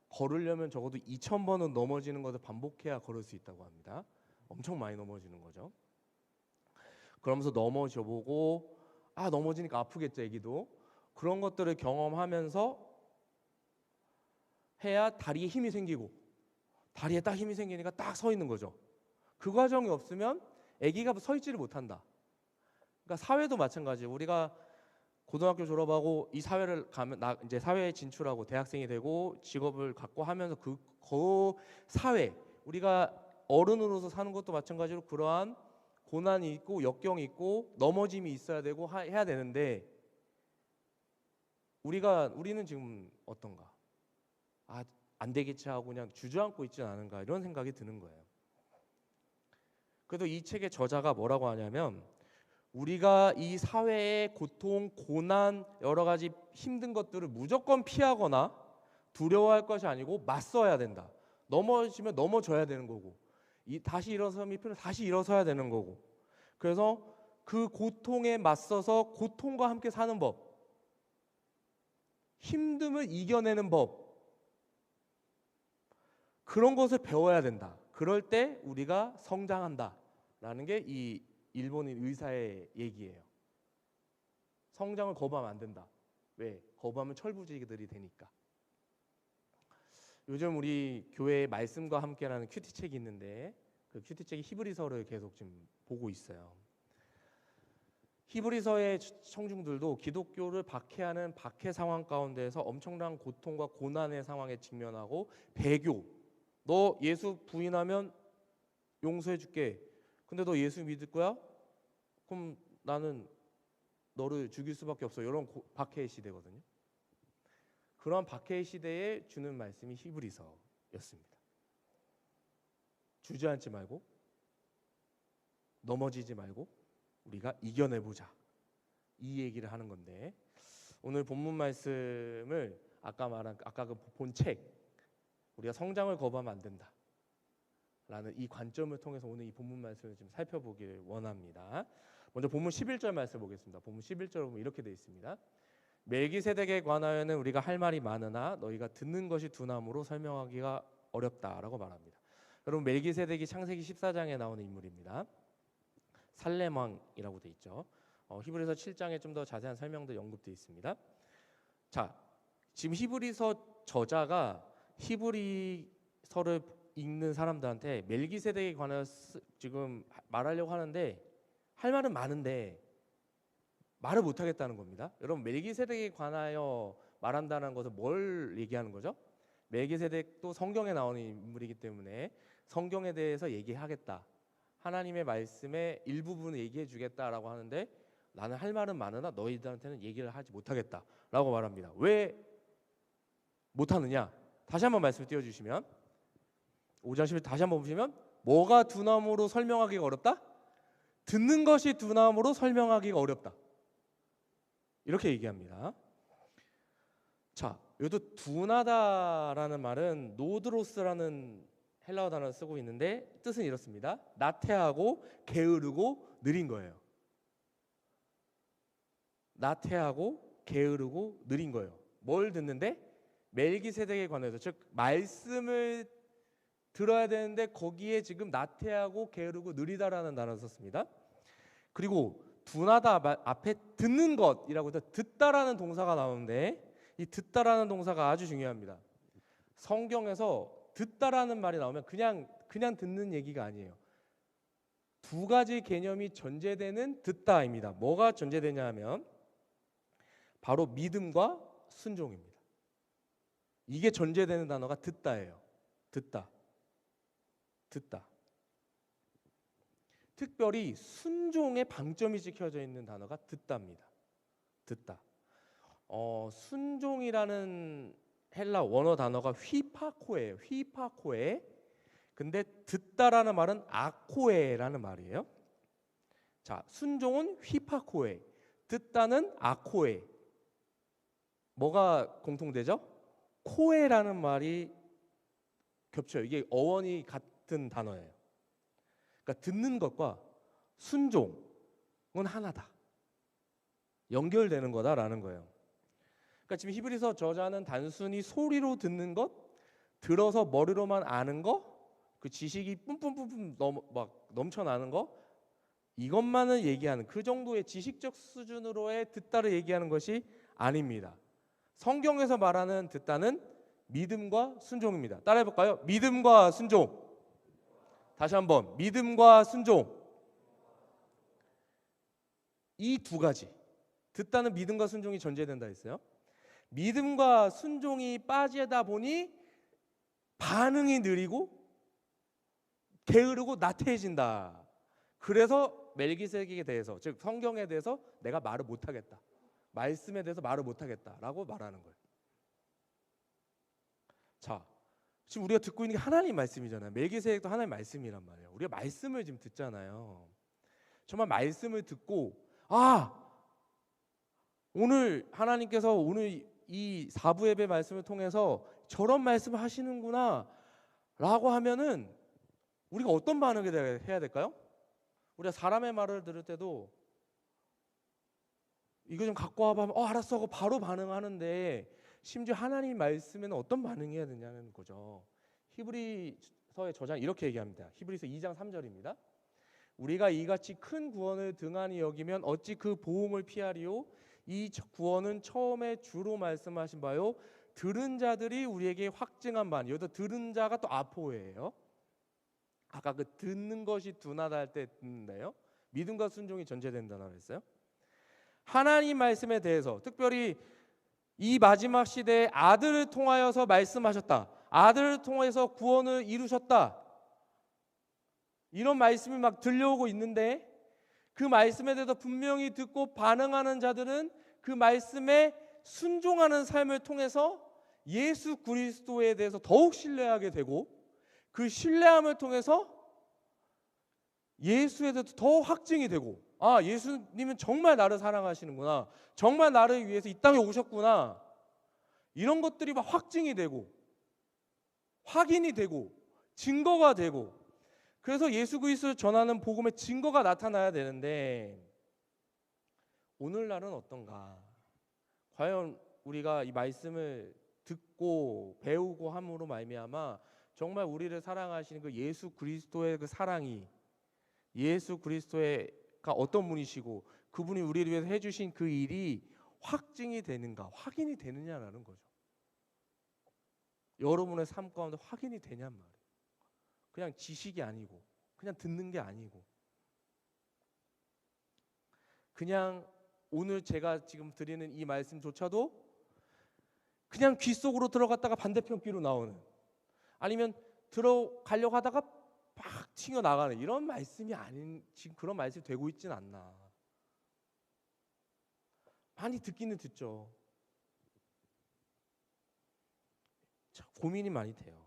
걸으려면 적어도 2000번은 넘어지는 것을 반복해야 걸을 수 있다고 합니다. 엄청 많이 넘어지는 거죠. 그러면서 넘어져보고 아 넘어지니까 아프겠죠 애기도. 그런 것들을 경험하면서 해야 다리에 힘이 생기고 다리에 딱 힘이 생기니까 딱 서 있는 거죠. 그 과정이 없으면 애기가 서 있지를 못한다. 그러니까 사회도 마찬가지예요. 우리가 고등학교 졸업하고 이 사회를 가면 나 이제 사회에 진출하고 대학생이 되고 직업을 갖고 하면서 그 사회 우리가 어른으로서 사는 것도 마찬가지로 그러한 고난이 있고 역경이 있고 넘어짐이 있어야 되고 해야 되는데 우리는 지금 어떤가? 아, 안 되겠지 하고 그냥 주저앉고 있지 않은가 이런 생각이 드는 거예요. 그래도 이 책의 저자가 뭐라고 하냐면 우리가 이 사회의 고통, 고난, 여러 가지 힘든 것들을 무조건 피하거나 두려워할 것이 아니고 맞서야 된다. 넘어지면 넘어져야 되는 거고 다시 일어서면 다시 일어서야 되는 거고 그래서 그 고통에 맞서서 고통과 함께 사는 법 힘듦을 이겨내는 법 그런 것을 배워야 된다. 그럴 때 우리가 성장한다라는 게 이 일본인 의사의 얘기예요. 성장을 거부하면 안 된다. 왜? 거부하면 철부지들이 되니까. 요즘 우리 교회의 말씀과 함께라는 큐티책이 있는데 그 큐티책이 히브리서를 계속 지금 보고 있어요. 히브리서의 청중들도 기독교를 박해하는 박해 상황 가운데에서 엄청난 고통과 고난의 상황에 직면하고 배교 너 예수 부인하면 용서해 줄게. 근데 너 예수 믿을 거야? 그럼 나는 너를 죽일 수밖에 없어. 이런 박해의 시대거든요. 그런 박해의 시대에 주는 말씀이 히브리서였습니다. 주저앉지 말고 넘어지지 말고 우리가 이겨내보자. 이 얘기를 하는 건데 오늘 본문 말씀을 아까 그 본 책 우리가 성장을 거부하면 안 된다. 라는 이 관점을 통해서 오늘 이 본문 말씀을 좀 살펴보기를 원합니다. 먼저 본문 11절 말씀 보겠습니다. 본문 11절 보면 이렇게 되어 있습니다. 멜기세덱에 관하여는 우리가 할 말이 많으나 너희가 듣는 것이 둔함으로 설명하기가 어렵다라고 말합니다. 여러분 멜기세덱이 창세기 14장에 나오는 인물입니다. 살렘 왕이라고 되어 있죠. 히브리서 7장에 좀 더 자세한 설명도 언급되어 있습니다. 자, 지금 히브리서 저자가 히브리서를 읽는 사람들한테 멜기세덱에 관하여 지금 말하려고 하는데 할 말은 많은데 말을 못하겠다는 겁니다. 여러분 멜기세덱에 관하여 말한다는 것은 뭘 얘기하는 거죠? 멜기세덱도 성경에 나오는 인물이기 때문에 성경에 대해서 얘기하겠다. 하나님의 말씀의 일부분을 얘기해 주겠다라고 하는데 나는 할 말은 많으나 너희들한테는 얘기를 하지 못하겠다라고 말합니다. 왜 못하느냐? 다시 한번 말씀을 띄워주시면 5장 10절 다시 한번 보시면 뭐가 둔함으로 설명하기가 어렵다? 듣는 것이 둔함으로 설명하기가 어렵다. 이렇게 얘기합니다. 자, 여기도 둔하다라는 말은 노드로스라는 헬라어 단어를 쓰고 있는데 뜻은 이렇습니다. 나태하고 게으르고 느린 거예요. 나태하고 게으르고 느린 거예요. 뭘 듣는데? 멜기세덱에 관해서 즉 말씀을 들어야 되는데 거기에 지금 나태하고 게으르고 느리다라는 단어를 썼습니다. 그리고 둔하다 앞에 듣는 것이라고 해서 듣다라는 동사가 나오는데 이 듣다라는 동사가 아주 중요합니다. 성경에서 듣다라는 말이 나오면 그냥 듣는 얘기가 아니에요. 두 가지 개념이 전제되는 듣다입니다. 뭐가 전제되냐 하면 바로 믿음과 순종입니다. 이게 전제되는 단어가 듣다예요. 듣다. 듣다. 특별히 순종에 방점이 찍혀져 있는 단어가 듣다입니다. 듣다. 순종이라는 헬라 원어 단어가 휘파코예요. 휘파코에. 근데 듣다라는 말은 아코에라는 말이에요. 자, 순종은 휘파코에, 듣다는 아코에. 뭐가 공통되죠? 코에라는 말이 겹쳐요. 이게 어원이 같은 단어예요. 그러니까 듣는 것과 순종은 하나다. 연결되는 거다라는 거예요. 그러니까 지금 히브리서 저자는 단순히 소리로 듣는 것, 들어서 머리로만 아는 거, 그 지식이 뿜뿜뿜뿜 막 넘쳐나는 거, 이것만을 얘기하는 그 정도의 지식적 수준으로의 듣다를 얘기하는 것이 아닙니다. 성경에서 말하는 듣다는 믿음과 순종입니다. 따라해볼까요? 믿음과 순종. 다시 한번 믿음과 순종. 이 두 가지. 듣다는 믿음과 순종이 전제된다 했어요. 믿음과 순종이 빠지다 보니 반응이 느리고 게으르고 나태해진다. 그래서 멜기세덱에 대해서, 즉 성경에 대해서 내가 말을 못하겠다, 말씀에 대해서 말을 못하겠다라고 말하는 거예요. 자, 지금 우리가 듣고 있는 게 하나님 말씀이잖아요. 멜기세덱도 하나님 말씀이란 말이에요. 우리가 말씀을 지금 듣잖아요. 정말 말씀을 듣고 오늘 하나님께서 오늘 이 4부 예배 말씀을 통해서 저런 말씀을 하시는구나 라고 하면은 우리가 어떤 반응을 해야 될까요? 우리가 사람의 말을 들을 때도 이거 좀 갖고 와봐 하면 알았어 하고 바로 반응하는데, 심지어 하나님 말씀에는 어떤 반응해야 되냐는 거죠. 히브리서의 저자는 이렇게 얘기합니다. 히브리서 2장 3절입니다. 우리가 이같이 큰 구원을 등한히 여기면 어찌 그 보응을 피하리요? 이 구원은 처음에 주로 말씀하신 바요, 들은 자들이 우리에게 확증한 바니. 여기서 들은 자가 또 아포예요. 아까 그 듣는 것이 둔하다 할 때 듣는데요, 믿음과 순종이 전제된다고 했어요. 하나님 말씀에 대해서, 특별히 이 마지막 시대에 아들을 통하여서 말씀하셨다, 아들을 통해서 구원을 이루셨다, 이런 말씀이 막 들려오고 있는데, 그 말씀에 대해서 분명히 듣고 반응하는 자들은 그 말씀에 순종하는 삶을 통해서 예수 그리스도에 대해서 더욱 신뢰하게 되고, 그 신뢰함을 통해서 예수에 대해서 더 확증이 되고, 예수님은 정말 나를 사랑하시는구나, 정말 나를 위해서 이 땅에 오셨구나, 이런 것들이 막 확증이 되고 확인이 되고 증거가 되고, 그래서 예수 그리스도를 전하는 복음의 증거가 나타나야 되는데, 오늘날은 어떤가? 과연 우리가 이 말씀을 듣고 배우고 함으로 말미암아 정말 우리를 사랑하시는 그 예수 그리스도의 그 사랑이, 예수 그리스도가 어떤 분이시고 그분이 우리를 위해서 해주신 그 일이 확증이 되는가, 확인이 되느냐라는 거죠. 여러분의 삶 가운데 확인이 되냔 말이에요. 그냥 지식이 아니고, 그냥 듣는 게 아니고, 그냥 오늘 제가 지금 드리는 이 말씀조차도 그냥 귀 속으로 들어갔다가 반대편 귀로 나오는, 아니면 들어가려고 하다가 막 튀어나가는 이런 말씀이 아닌, 지금 그런 말씀이 되고 있진 않나. 많이 듣기는 듣죠. 참 고민이 많이 돼요.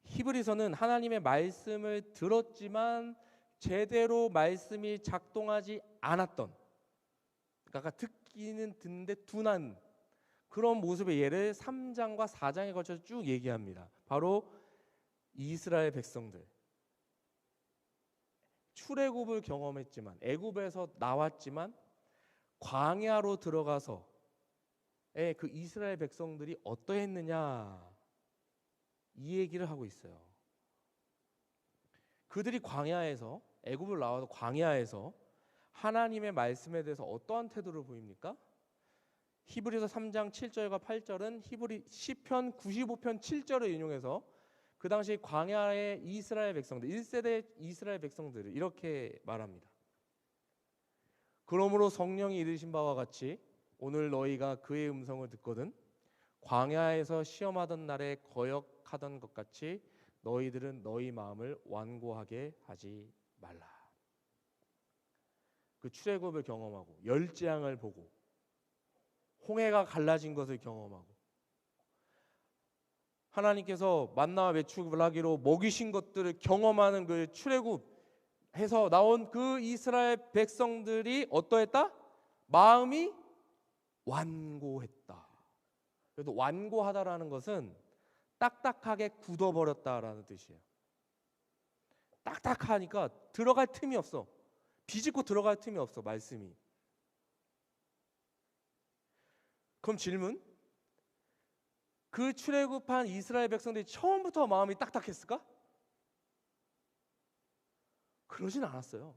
히브리서는 하나님의 말씀을 들었지만 제대로 말씀이 작동하지 않았던, 그러니까 듣기는 듣는데 둔한 그런 모습의 예를 3장과 4장에 걸쳐서 쭉 얘기합니다. 바로 이스라엘 백성들, 출애굽을 경험했지만, 애굽에서 나왔지만 광야로 들어가서 그 이스라엘 백성들이 어떠했느냐, 이 얘기를 하고 있어요. 그들이 광야에서, 애굽을 나와서 광야에서 하나님의 말씀에 대해서 어떠한 태도를 보입니까? 히브리서 3장 7절과 8절은 시편 95편 7절을 인용해서 그 당시 광야의 이스라엘 백성들, 1세대 이스라엘 백성들을 이렇게 말합니다. 그러므로 성령이 이르신 바와 같이 오늘 너희가 그의 음성을 듣거든 광야에서 시험하던 날에 거역하던 것 같이 너희들은 너희 마음을 완고하게 하지 말라. 그 출애굽을 경험하고 열재앙을 보고 홍해가 갈라진 것을 경험하고 하나님께서 만나와 메추기를 하기로 먹이신 것들을 경험하는 그 출애굽해서 나온 그 이스라엘 백성들이 어떠했다? 마음이 완고했다. 그래도 완고하다라는 것은 딱딱하게 굳어버렸다라는 뜻이에요. 딱딱하니까 들어갈 틈이 없어. 비집고 들어갈 틈이 없어, 말씀이. 그럼 질문, 그 출애굽한 이스라엘 백성들이 처음부터 마음이 딱딱했을까? 그러진 않았어요.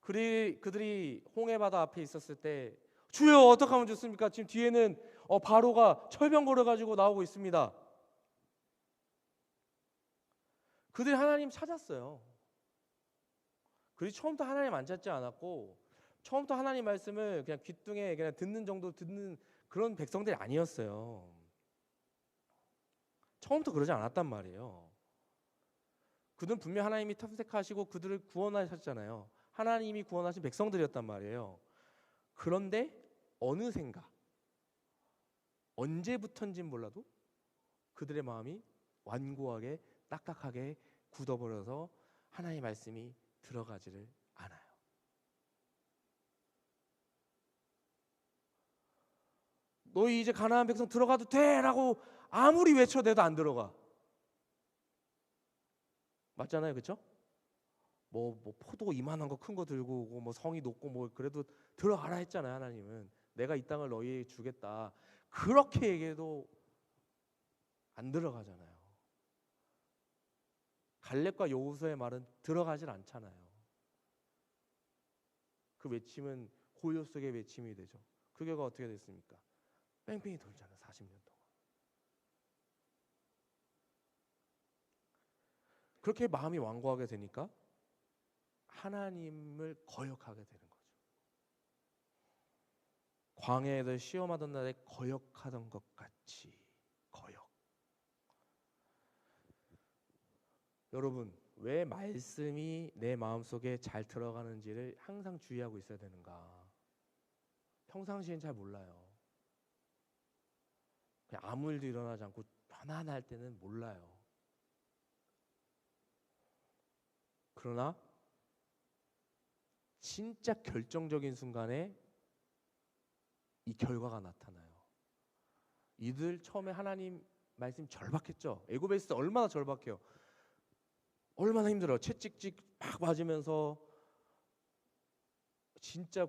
그들이 홍해바다 앞에 있었을 때 주여 어떻게 하면 좋습니까? 지금 뒤에는 바로가 철병거를 가지고 나오고 있습니다. 그들이 하나님 찾았어요. 그들이 처음부터 하나님 안 찾지 않았고 처음부터 하나님 말씀을 그냥 귓등에 그냥 듣는 정도 듣는 그런 백성들이 아니었어요. 처음부터 그러지 않았단 말이에요. 그들은 분명 하나님이 탐색하시고 그들을 구원하셨잖아요. 하나님이 구원하신 백성들이었단 말이에요. 그런데 어느샌가 언제부턴진 몰라도 그들의 마음이 완고하게 딱딱하게 굳어버려서 하나님의 말씀이 들어가지를 않아요. 너희 이제 가나안 백성 들어가도 돼 라고 아무리 외쳐대도 안 들어가. 맞잖아요, 그렇죠? 뭐 포도 이만한 거 큰 거 들고 오고 뭐 성이 높고 뭐 그래도 들어가라 했잖아요. 하나님은 내가 이 땅을 너희에게 주겠다 그렇게 얘기해도 안 들어가잖아요. 갈렙과 여호수아의 말은 들어가질 않잖아요. 그 외침은 고요 속의 외침이 되죠. 그 결과 어떻게 됐습니까? 뺑뺑이 돌잖아요. 40년 동안. 그렇게 마음이 완고하게 되니까 하나님을 거역하게 되는 거죠. 광야에서 시험하던 날에 거역하던 것 같이 거역. 여러분, 왜 말씀이 내 마음속에 잘 들어가는지를 항상 주의하고 있어야 되는가? 평상시엔 잘 몰라요. 그냥 아무 일도 일어나지 않고 편안할 때는 몰라요. 그러나 진짜 결정적인 순간에 이 결과가 나타나요. 이들 처음에 하나님 말씀 절박했죠. 애굽에 있을 때 얼마나 절박해요. 얼마나 힘들어요. 채찍찍 막 맞으면서 진짜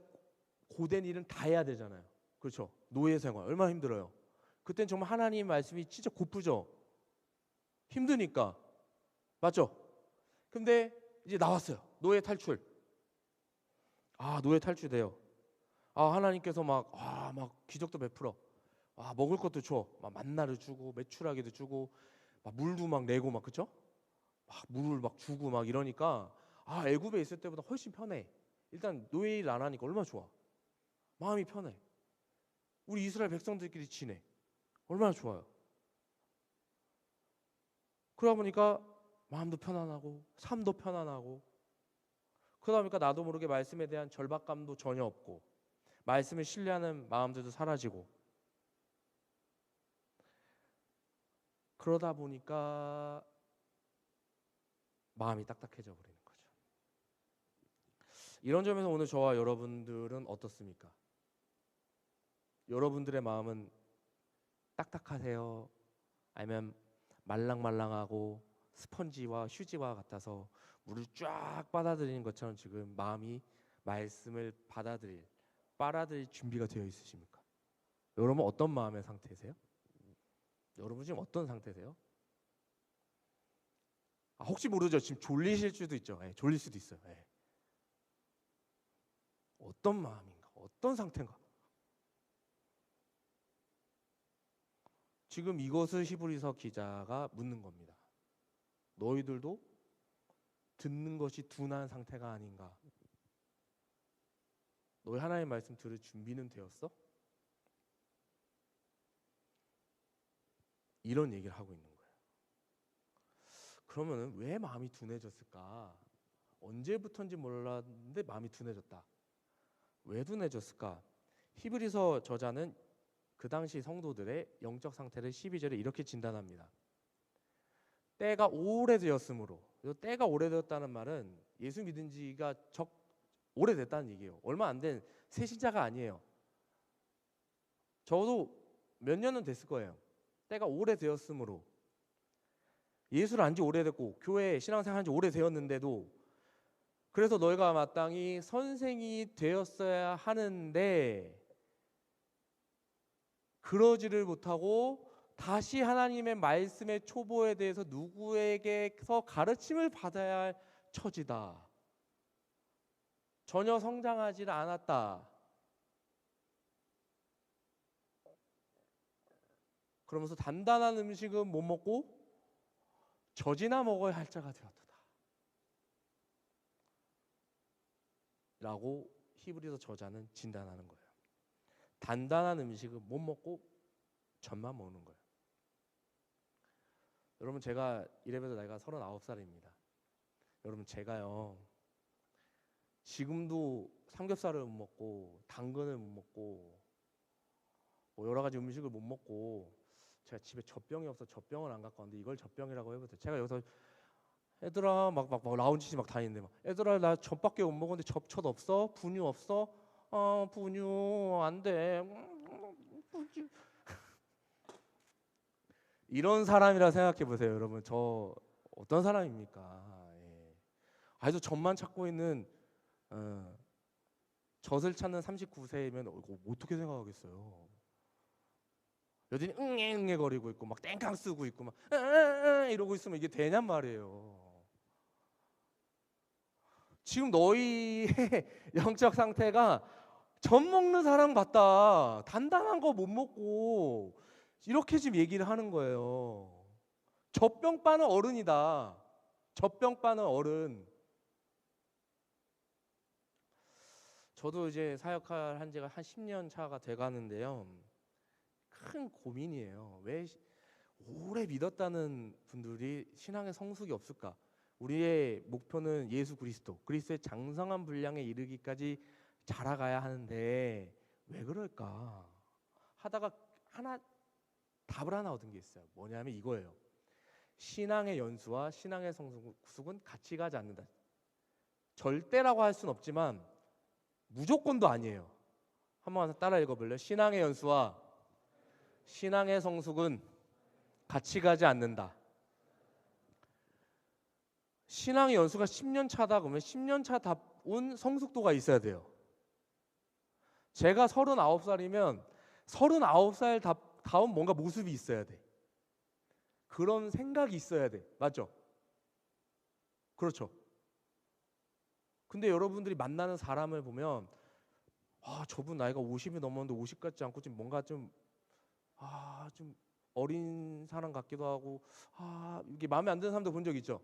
고된 일은 다 해야 되잖아요. 그렇죠? 노예 생활 얼마나 힘들어요. 그땐 정말 하나님 말씀이 진짜 고프죠. 힘드니까. 맞죠? 근데 이제 나왔어요. 노예 탈출. 노예 탈출돼요. 하나님께서 막 기적도 베풀어. 먹을 것도 줘. 막 만나를 주고 메추라기도 주고 막 물도 막 내고 막 그쵸? 막 물을 막 주고 막 이러니까 애굽에 있을 때보다 훨씬 편해. 일단 노예 일 안 하니까 얼마나 좋아. 마음이 편해. 우리 이스라엘 백성들끼리 지내. 얼마나 좋아요. 그러다 보니까 마음도 편안하고 삶도 편안하고 그러다 보니까 나도 모르게 말씀에 대한 절박감도 전혀 없고 말씀을 신뢰하는 마음들도 사라지고 그러다 보니까 마음이 딱딱해져 버리는 거죠. 이런 점에서 오늘 저와 여러분들은 어떻습니까? 여러분들의 마음은 딱딱하세요? 아니면 말랑말랑하고 스펀지와 휴지와 같아서 물을 쫙 빨아들이는 것처럼 지금 마음이 말씀을 빨아들일 준비가 되어 있으십니까? 여러분 어떤 마음의 상태세요? 여러분 지금 어떤 상태세요? 혹시 모르죠. 지금 졸리실 수도 있죠. 졸릴 수도 있어요. 어떤 마음인가? 어떤 상태인가? 지금 이것을 히브리서 기자가 묻는 겁니다. 너희들도 듣는 것이 둔한 상태가 아닌가? 너희 하나님 말씀 들을 준비는 되었어? 이런 얘기를 하고 있는 거예요. 그러면은 왜 마음이 둔해졌을까? 언제부턴지 몰랐는데 마음이 둔해졌다. 왜 둔해졌을까? 히브리서 저자는 그 당시 성도들의 영적 상태를 12절에 이렇게 진단합니다. 때가 오래되었으므로. 때가 오래되었다는 말은 예수 믿은 지가 오래됐다는 얘기예요. 얼마 안 된 새신자가 아니에요. 적어도 몇 년은 됐을 거예요. 때가 오래되었으므로. 예수를 안 지 오래됐고 교회 신앙생활 한 지 오래되었는데도 그래서 너희가 마땅히 선생이 되었어야 하는데 그러지를 못하고 다시 하나님의 말씀의 초보에 대해서 누구에게서 가르침을 받아야 할 처지다. 전혀 성장하지 않았다. 그러면서 단단한 음식은 못 먹고 젖이나 먹어야 할 자가 되었다. 라고 히브리서 저자는 진단하는 거예요. 단단한 음식은 못 먹고 젖만 먹는 거예요. 여러분 제가 이래봬도 나이가 39살입니다. 여러분 제가요 지금도 삼겹살을 못 먹고 당근을 못 먹고 뭐 여러 가지 음식을 못 먹고 제가 집에 젖병이 없어 젖병을 안 갖고 왔는데 이걸 젖병이라고 해보세요. 제가 여기서 애들아 막 라운지 막 다니는데 막 애들아 나 젖밖에 못 먹었는데 젖 없어? 분유 없어? 분유 안 돼. 분유. 이런 사람이라 생각해 보세요, 여러분. 저 어떤 사람입니까? 예. 아주 젖만 찾고 있는 젖을 찾는 39세이면 어떻게 생각하겠어요? 여전히 응애 거리고 있고 막 땡깡 쓰고 있고 막 이러고 있으면 이게 되냔 말이에요. 지금 너희의 영적 상태가 젖 먹는 사람 같다. 단단한 거 못 먹고 이렇게 지금 얘기를 하는 거예요. 젖병 빠는 어른이다. 젖병 빠는 어른. 저도 이제 사역할 한 지가 한 10년 차가 돼 가는데요. 큰 고민이에요. 왜 오래 믿었다는 분들이 신앙의 성숙이 없을까? 우리의 목표는 예수 그리스도의 장성한 분량에 이르기까지 자라가야 하는데 왜 그럴까? 하다가 답을 하나 얻은 게 있어요. 뭐냐면 이거예요. 신앙의 연수와 신앙의 성숙은 같이 가지 않는다. 절대라고 할 수는 없지만 무조건도 아니에요. 한번 따라 읽어볼래요? 신앙의 연수와 신앙의 성숙은 같이 가지 않는다. 신앙의 연수가 10년 차다 그러면 10년 차다운 성숙도가 있어야 돼요. 제가 39살이면 39살 다운 뭔가 모습이 있어야 돼. 그런 생각이 있어야 돼. 맞죠? 그렇죠. 근데 여러분들이 만나는 사람을 보면 저분 나이가 50이 넘었는데 50 같지 않고 좀 뭔가 좀 어린 사람 같기도 하고 이게 마음에 안 드는 사람도 본 적 있죠?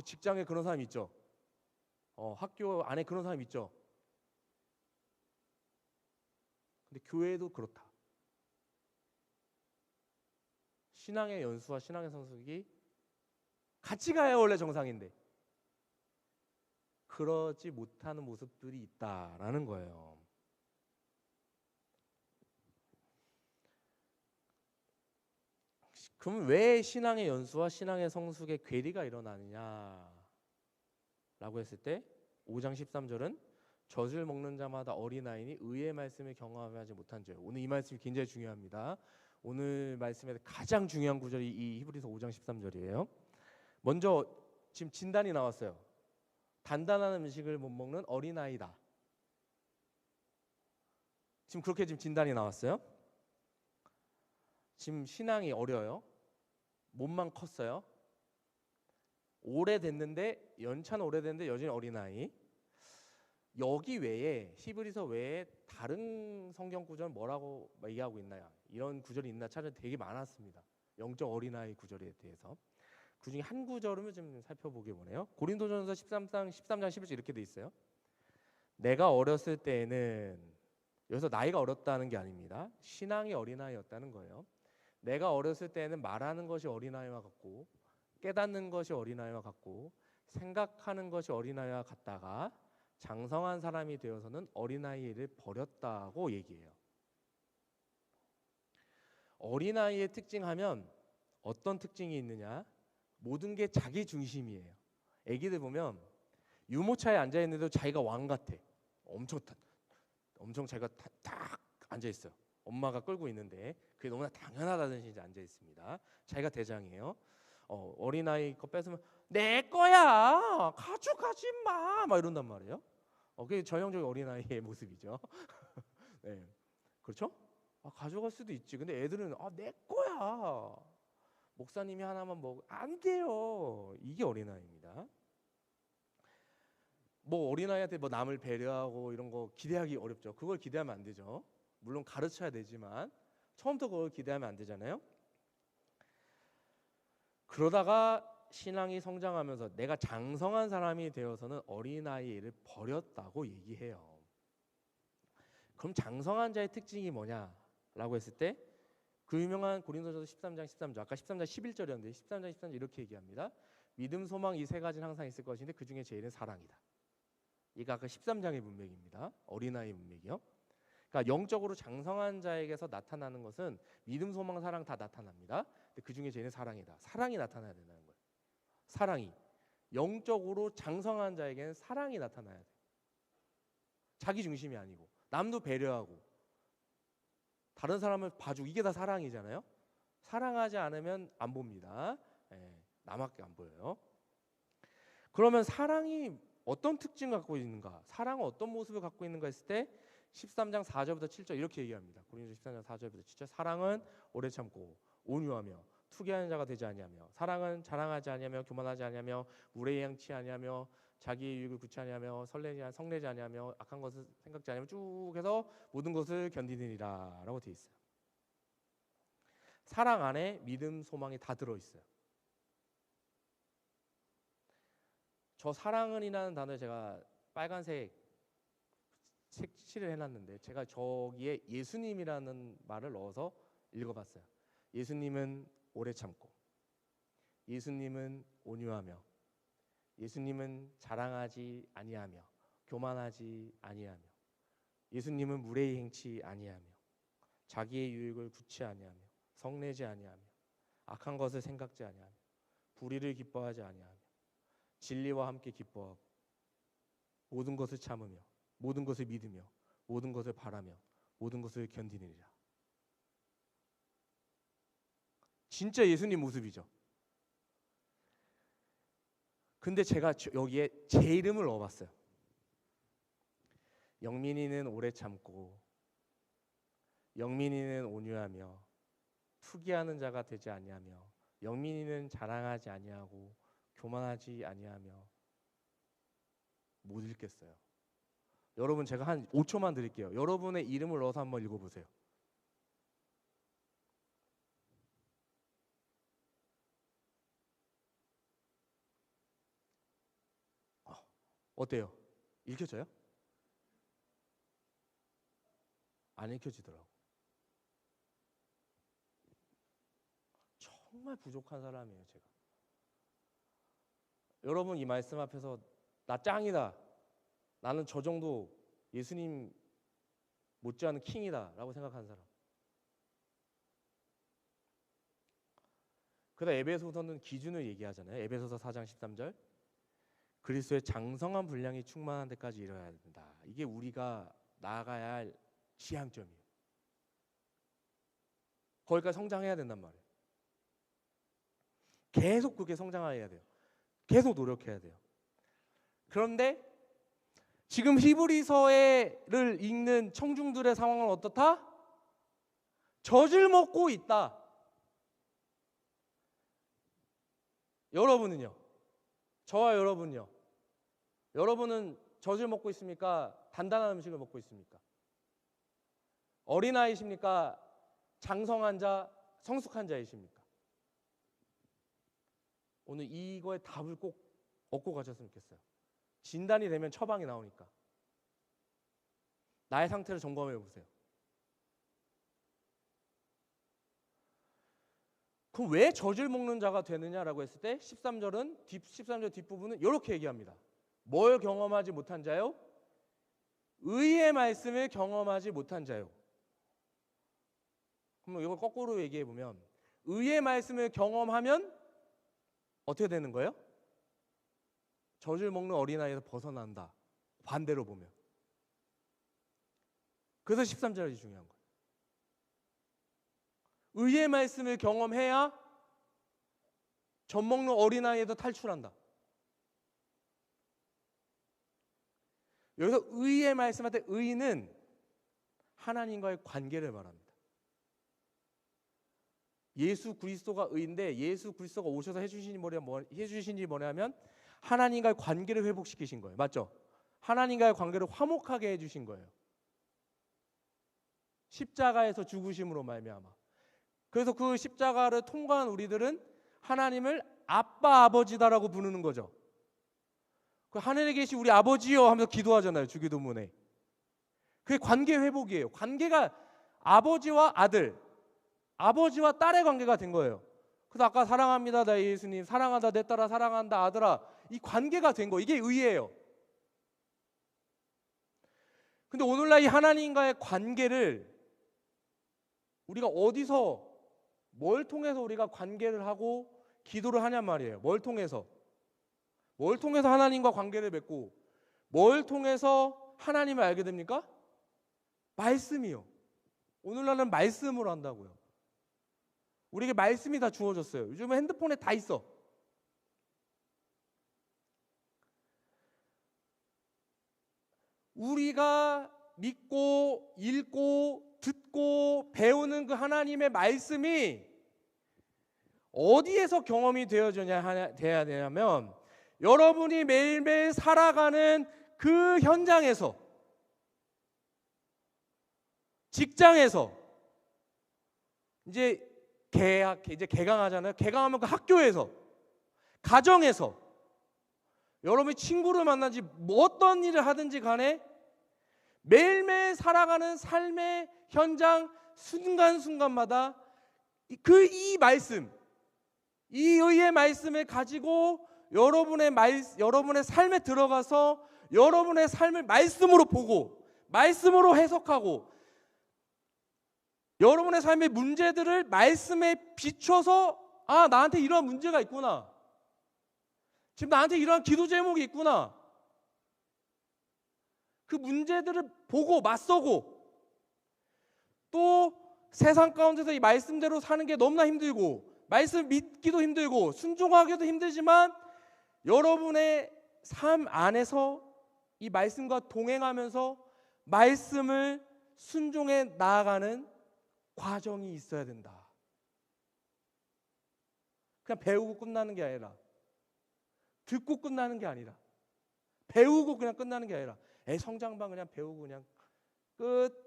직장에 그런 사람 있죠? 학교 안에 그런 사람 있죠? 근데 교회도 그렇다. 신앙의 연수와 신앙의 성숙이 같이 가야 원래 정상인데 그러지 못하는 모습들이 있다라는 거예요. 그럼 왜 신앙의 연수와 신앙의 성숙의 괴리가 일어나느냐라고 했을 때 5장 13절은 젖을 먹는 자마다 어린아이니 의의 말씀을 경험하지 못한 죄. 오늘 이 말씀이 굉장히 중요합니다. 오늘 말씀에서 가장 중요한 구절이 이 히브리서 5장 13절이에요. 먼저 지금 진단이 나왔어요. 단단한 음식을 못 먹는 어린아이다. 지금 그렇게 지금 진단이 나왔어요. 지금 신앙이 어려요. 몸만 컸어요. 오래됐는데 연차는 오래됐는데 여전히 어린아이. 여기 외에 히브리서 외에 다른 성경 구절은 뭐라고 얘기하고 있나요? 이런 구절이 있나 찾아도 되게 많았습니다. 영적 어린아이 구절에 대해서. 그중에 한 구절을 좀 살펴보게 보네요. 고린도전서 13장 11절 이렇게 돼 있어요. 내가 어렸을 때에는, 여기서 나이가 어렸다는 게 아닙니다. 신앙이 어린아이였다는 거예요. 내가 어렸을 때에는 말하는 것이 어린아이와 같고, 깨닫는 것이 어린아이와 같고, 생각하는 것이 어린아이와 같다가 장성한 사람이 되어서는 어린아이를 버렸다고 얘기해요. 어린아이의 특징하면 어떤 특징이 있느냐? 모든 게 자기 중심이에요. 애기들 보면 유모차에 앉아 있는데도 자기가 왕 같아. 엄청 자기가 딱 앉아 있어요. 엄마가 끌고 있는데 그게 너무나 당연하다는 식으로 앉아 있습니다. 자기가 대장이에요. 어린아이 거 뺏으면 내 거야, 가져가지 마, 막 이런단 말이에요. 그게 전형적인 어린아이의 모습이죠. 네, 그렇죠? 가져갈 수도 있지. 근데 애들은 내 거야. 목사님이 하나만 먹, 안 돼요. 이게 어린아이입니다. 뭐 어린아이한테 뭐 남을 배려하고 이런 거 기대하기 어렵죠. 그걸 기대하면 안 되죠. 물론 가르쳐야 되지만 처음부터 그걸 기대하면 안 되잖아요. 그러다가 신앙이 성장하면서 내가 장성한 사람이 되어서는 어린아이를 버렸다고 얘기해요. 그럼 장성한 자의 특징이 뭐냐라고 했을 때 그 유명한 고린도전서 13장 13절, 아까 13장 11절이었는데 13장 13절 이렇게 얘기합니다. 믿음, 소망 이 세 가지는 항상 있을 것인데 그 중에 제일은 사랑이다. 이거 아까 13장의 문맥입니다. 어린아이 문맥이요. 그러니까 영적으로 장성한 자에게서 나타나는 것은 믿음, 소망, 사랑 다 나타납니다. 근데 그 중에 제일은 사랑이다. 사랑이 나타나야 된다는 거예요. 사랑이. 영적으로 장성한 자에게는 사랑이 나타나야 돼. 자기 중심이 아니고 남도 배려하고 다른 사람을 봐주고, 이게 다 사랑이잖아요. 사랑하지 않으면 안 봅니다. 남밖에 안 보여요. 그러면 사랑이 어떤 특징을 갖고 있는가? 사랑은 어떤 모습을 갖고 있는가 했을 때 13장 4절부터 7절 이렇게 얘기합니다. 고린도서 13장 4절부터 7절. 사랑은 오래 참고 온유하며 투기하는 자가 되지 아니하며, 사랑은 자랑하지 아니하며 교만하지 아니하며 무례행치 아니하며 자기의 유익을 구치 아니하며 성내지 아니하며 악한 것을 생각지 아니하며 쭉 해서 모든 것을 견디느니라 라고 되어 있어요. 사랑 안에 믿음, 소망이 다 들어있어요. 저 사랑은이라는 단어에 제가 빨간색 색칠을 해놨는데 제가 저기에 예수님이라는 말을 넣어서 읽어봤어요. 예수님은 오래 참고, 예수님은 온유하며, 예수님은 자랑하지 아니하며 교만하지 아니하며, 예수님은 무례히 행치 아니하며 자기의 유익을 구치 아니하며 성내지 아니하며 악한 것을 생각지 아니하며 불의를 기뻐하지 아니하며 진리와 함께 기뻐하고 모든 것을 참으며 모든 것을 믿으며 모든 것을 바라며 모든 것을 견디느니라. 진짜 예수님 모습이죠. 근데 제가 여기에 제 이름을 넣어봤어요. 영민이는 오래 참고, 영민이는 온유하며 투기하는 자가 되지 아니하며, 영민이는 자랑하지 아니하고 교만하지 아니하며. 못 읽겠어요. 여러분 제가 한 5초만 드릴게요. 여러분의 이름을 넣어서 한번 읽어보세요. 어때요? 읽혀져요? 안 읽혀지더라고. 정말 부족한 사람이에요, 제가. 여러분 이 말씀 앞에서 나 짱이다, 나는 저 정도 예수님 못지않은 킹이다 라고 생각하는 사람. 그러다 에베소서는 기준을 얘기하잖아요. 에베소서 4장 13절. 그리스도의 장성한 분량이 충만한 데까지 이뤄야 된다. 이게 우리가 나아가야 할 지향점이에요. 거기까지 성장해야 된단 말이에요. 계속 그렇게 성장해야 돼요. 계속 노력해야 돼요. 그런데 지금 히브리서를 읽는 청중들의 상황은 어떻다? 젖을 먹고 있다. 여러분은요? 저와 여러분요? 여러분은 젖을 먹고 있습니까? 단단한 음식을 먹고 있습니까? 어린아이십니까? 장성한 자, 성숙한 자이십니까? 오늘 이거의 답을 꼭 얻고 가셨으면 좋겠어요. 진단이 되면 처방이 나오니까. 나의 상태를 점검해 보세요. 그럼 왜 젖을 먹는 자가 되느냐라고 했을 때 13절 뒷부분은 이렇게 얘기합니다. 뭘 경험하지 못한 자요? 의의 말씀을 경험하지 못한 자요. 그럼 이걸 거꾸로 얘기해 보면 의의 말씀을 경험하면 어떻게 되는 거예요? 젖을 먹는 어린아이에서 벗어난다. 반대로 보면. 그래서 13절이 중요한 거예요. 의의 말씀을 경험해야 젖 먹는 어린아이에서 탈출한다. 여기서 의의 말씀할 때 의는 하나님과의 관계를 말합니다. 예수 그리스도가 의인데 예수 그리스도가 오셔서 해주신 일이 뭐냐면 하나님과의 관계를 회복시키신 거예요. 맞죠? 하나님과의 관계를 화목하게 해주신 거예요. 십자가에서 죽으심으로 말미암아. 그래서 그 십자가를 통과한 우리들은 하나님을 아빠 아버지다라고 부르는 거죠. 그 하늘에 계신 우리 아버지요 하면서 기도하잖아요. 주기도문에. 그게 관계 회복이에요. 관계가 아버지와 아들, 아버지와 딸의 관계가 된 거예요. 그래서 아까 사랑합니다 나 예수님, 사랑한다 내 딸아, 사랑한다 아들아, 이 관계가 된 거, 이게 의예요. 근데 오늘날 이 하나님과의 관계를 우리가 어디서 뭘 통해서 우리가 관계를 하고 기도를 하냔 말이에요. 뭘 통해서 하나님과 관계를 맺고 뭘 통해서 하나님을 알게 됩니까? 말씀이요. 오늘날은 말씀으로 한다고요. 우리에게 말씀이 다 주어졌어요. 요즘은 핸드폰에 다 있어. 우리가 믿고 읽고 듣고 배우는 그 하나님의 말씀이 어디에서 경험이 돼야 되냐면 여러분이 매일매일 살아가는 그 현장에서, 직장에서, 이제 개강하잖아요. 개강하면 그 학교에서, 가정에서, 여러분이 친구를 만나지 어떤 일을 하든지 간에 매일매일 살아가는 삶의 현장 순간순간마다 이 말씀, 이 의의 말씀을 가지고 여러분의 삶에 들어가서 여러분의 삶을 말씀으로 보고 말씀으로 해석하고 여러분의 삶의 문제들을 말씀에 비춰서 아, 나한테 이러한 문제가 있구나. 지금 나한테 이러한 기도 제목이 있구나. 그 문제들을 보고 맞서고 또 세상 가운데서 이 말씀대로 사는 게 너무나 힘들고 말씀 믿기도 힘들고 순종하기도 힘들지만 여러분의 삶 안에서 이 말씀과 동행하면서 말씀을 순종해 나아가는 과정이 있어야 된다. 그냥 배우고 끝나는 게 아니라 듣고 끝나는 게 아니라 배우고 그냥 끝나는 게 아니라 성장반 그냥 배우고 그냥 끝.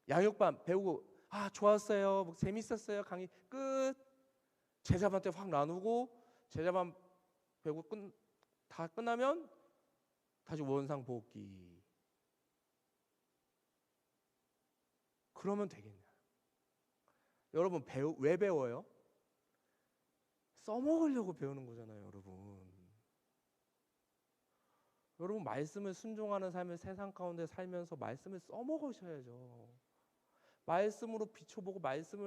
양육반 배우고 아 좋았어요, 뭐 재밌었어요, 강의 끝. 제자반한테 확 나누고 제자반 배우고 다 끝나면 다시 원상 복귀. 그러면 되겠냐? 여러분 왜 배워요? 써먹으려고 배우는 거잖아요, 여러분. 여러분 말씀을 순종하는 삶을 세상 가운데 살면서 말씀을 써먹으셔야죠. 말씀으로 비춰보고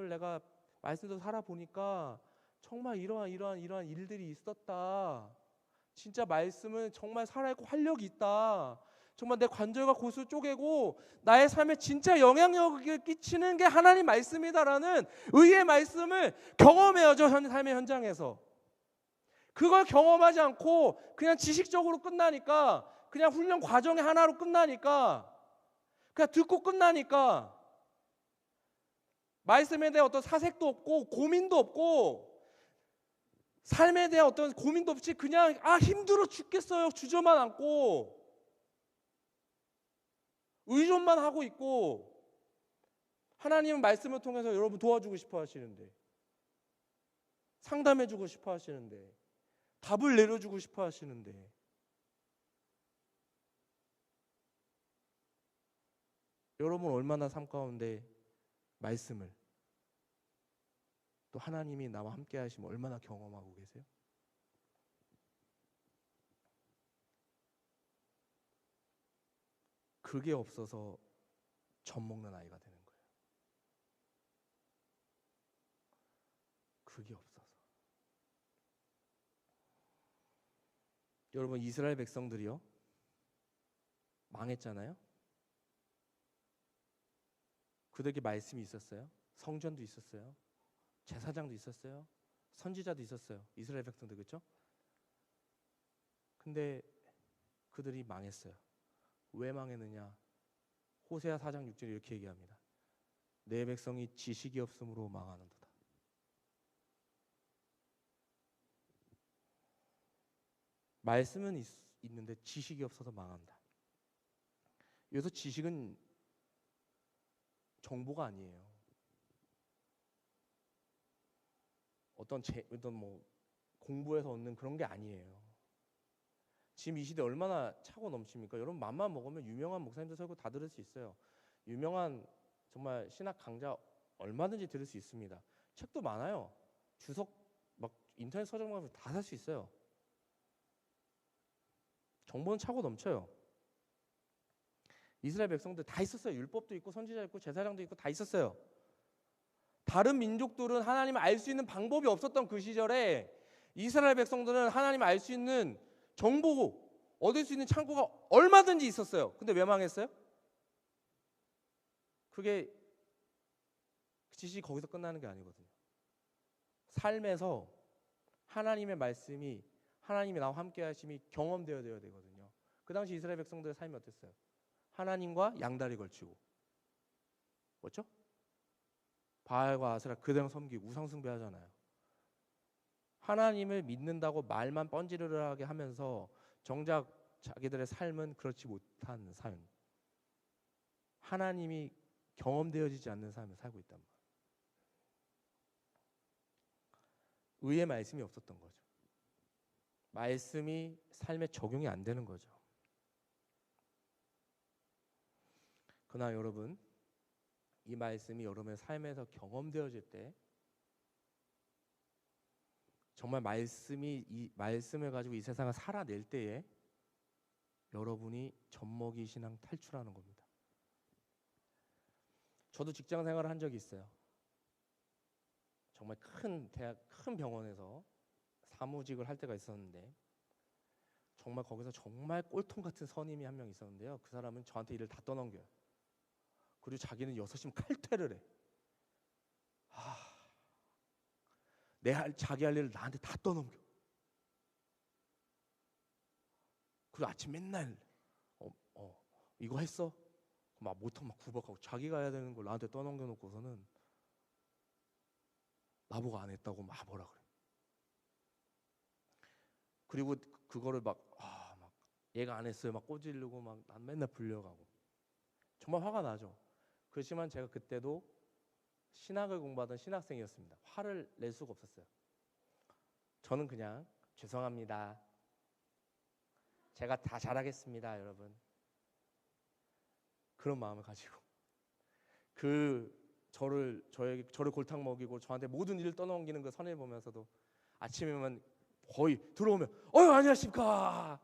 내가 말씀대로 살아보니까 정말 이러한 일들이 있었다. 진짜 말씀은 정말 살아있고 활력이 있다. 정말 내 관절과 골수를 쪼개고 나의 삶에 진짜 영향력을 끼치는 게 하나님 말씀이다라는 의의 말씀을 경험해야죠. 삶의 현장에서. 그걸 경험하지 않고 그냥 지식적으로 끝나니까, 그냥 훈련 과정의 하나로 끝나니까, 그냥 듣고 끝나니까 말씀에 대한 어떤 사색도 없고 고민도 없고 삶에 대한 어떤 고민도 없이 그냥 힘들어 죽겠어요 주저만 안고 의존만 하고 있고, 하나님은 말씀을 통해서 여러분 도와주고 싶어 하시는데, 상담해주고 싶어 하시는데, 답을 내려주고 싶어 하시는데, 여러분 얼마나 삶 가운데 말씀을 또 하나님이 나와 함께 하시면 얼마나 경험하고 계세요? 그게 없어서 젖 먹는 아이가 되는 거예요. 그게 없어서. 여러분 이스라엘 백성들이요 망했잖아요. 그들에게 말씀이 있었어요. 성전도 있었어요. 제사장도 있었어요. 선지자도 있었어요. 이스라엘 백성들, 그렇죠? 근데 그들이 망했어요. 왜 망했느냐? 호세아 4장 6절에 이렇게 얘기합니다. 내 백성이 지식이 없으므로 망하는도다. 말씀은 있는데 지식이 없어서 망한다. 여기서 지식은 정보가 아니에요. 어떤 뭐 공부해서 얻는 그런 게 아니에요. 지금 이 시대 얼마나 차고 넘칩니까? 여러분 맘만 먹으면 유명한 목사님들 설교 다 들을 수 있어요. 유명한 정말 신학 강좌 얼마든지 들을 수 있습니다. 책도 많아요. 주석 막 인터넷 서점 가면 다 살 수 있어요. 정보는 차고 넘쳐요. 이스라엘 백성들 다 있었어요. 율법도 있고 선지자 있고 제사장도 있고 다 있었어요. 다른 민족들은 하나님을 알 수 있는 방법이 없었던 그 시절에 이스라엘 백성들은 하나님을 알 수 있는 정보 얻을 수 있는 창고가 얼마든지 있었어요. 근데 왜 망했어요? 그게 지식이 거기서 끝나는 게 아니거든요. 삶에서 하나님의 말씀이 하나님이 나와 함께 하심이 경험되어야 되거든요. 그 당시 이스라엘 백성들의 삶이 어땠어요? 하나님과 양다리 걸치고 뭐죠? 바알과 아세라 그대로 섬기고 우상 숭배하잖아요. 하나님을 믿는다고 말만 뻔지르르하게 하면서 정작 자기들의 삶은 그렇지 못한 삶, 하나님이 경험되어지지 않는 삶을 살고 있단 말이에요. 의의 말씀이 없었던 거죠. 말씀이 삶에 적용이 안 되는 거죠. 그러나 여러분, 이 말씀이 여러분의 삶에서 경험되어질 때 정말 이 말씀을 가지고 이 세상을 살아낼 때에 여러분이 젖먹이 신앙 탈출하는 겁니다. 저도 직장 생활을 한 적이 있어요. 정말 큰 병원에서 사무직을 할 때가 있었는데 정말 거기서 정말 꼴통 같은 선임이 한 명 있었는데요. 그 사람은 저한테 일을 다 떠넘겨요. 그리고 자기는 6시면 칼퇴를 해. 자기 할 일을 나한테 다 떠넘겨. 그리고 아침 맨날 이거 했어? 막 못하면 막 구박하고 자기가 해야 되는 걸 나한테 떠넘겨 놓고서는 나보고 안 했다고 막 뭐라 그래. 그리고 그거를 막 얘가 안 했어요 막 꼬지르고 막 난 맨날 불려가고 정말 화가 나죠. 그렇지만 제가 그때도 신학을 공부하던 신학생이었습니다. 화를 낼 수가 없었어요. 저는 그냥 죄송합니다. 제가 다 잘하겠습니다, 여러분. 그런 마음을 가지고 저를 골탕 먹이고 저한테 모든 일을 떠넘기는 그 선을 보면서도 아침에만 거의 들어오면 안녕하십니까.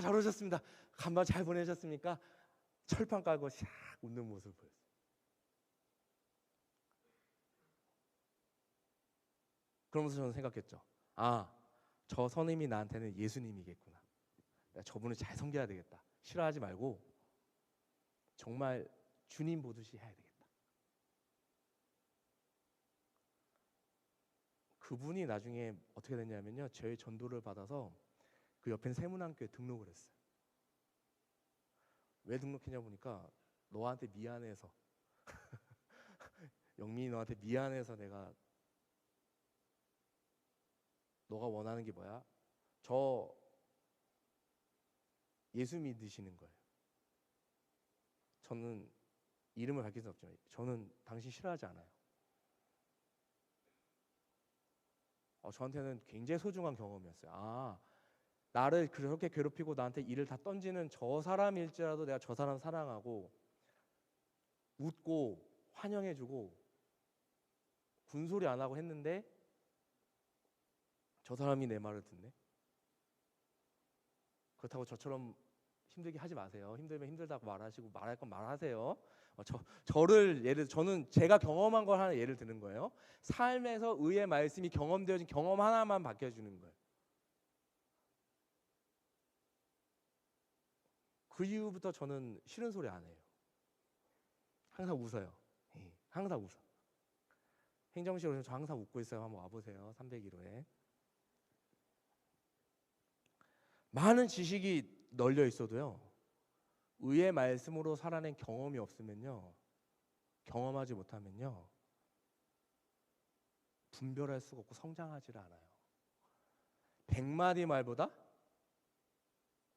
잘 오셨습니다. 간밤 잘 보내셨습니까? 철판 깔고 샥 웃는 모습을 보였어요. 그러면서 저는 생각했죠. 저 선임이 나한테는 예수님이겠구나. 내가 저분을 잘 섬겨야 되겠다. 싫어하지 말고 정말 주님 보듯이 해야 되겠다. 그분이 나중에 어떻게 됐냐면요. 저의 전도를 받아서 그 옆에 세문안교에 등록을 했어요. 왜 등록했냐 보니까 너한테 미안해서 영민이 너한테 미안해서 내가 너가 원하는 게 뭐야? 저 예수 믿으시는 거예요. 저는 이름을 밝힐 수 없지만 저는 당신 싫어하지 않아요. 저한테는 굉장히 소중한 경험이었어요. 나를 그렇게 괴롭히고 나한테 일을 다 던지는 저 사람일지라도 내가 저 사람 사랑하고 웃고 환영해주고 군소리 안 하고 했는데 저 사람이 내 말을 듣네. 그렇다고 저처럼 힘들게 하지 마세요. 힘들면 힘들다고 말하시고 말할 건 말하세요. 저는 제가 경험한 걸 하나 예를 드는 거예요. 삶에서 의의 말씀이 경험되어진 경험 하나만 바뀌어주는 거예요. 그 이후부터 저는 싫은 소리 안 해요. 항상 웃어요. 항상 웃어. 행정실 오시면 저 항상 웃고 있어요. 한번 와보세요. 301호에. 많은 지식이 널려 있어도요, 의의 말씀으로 살아낸 경험이 없으면요, 경험하지 못하면요, 분별할 수가 없고 성장하지를 않아요. 100마디 말보다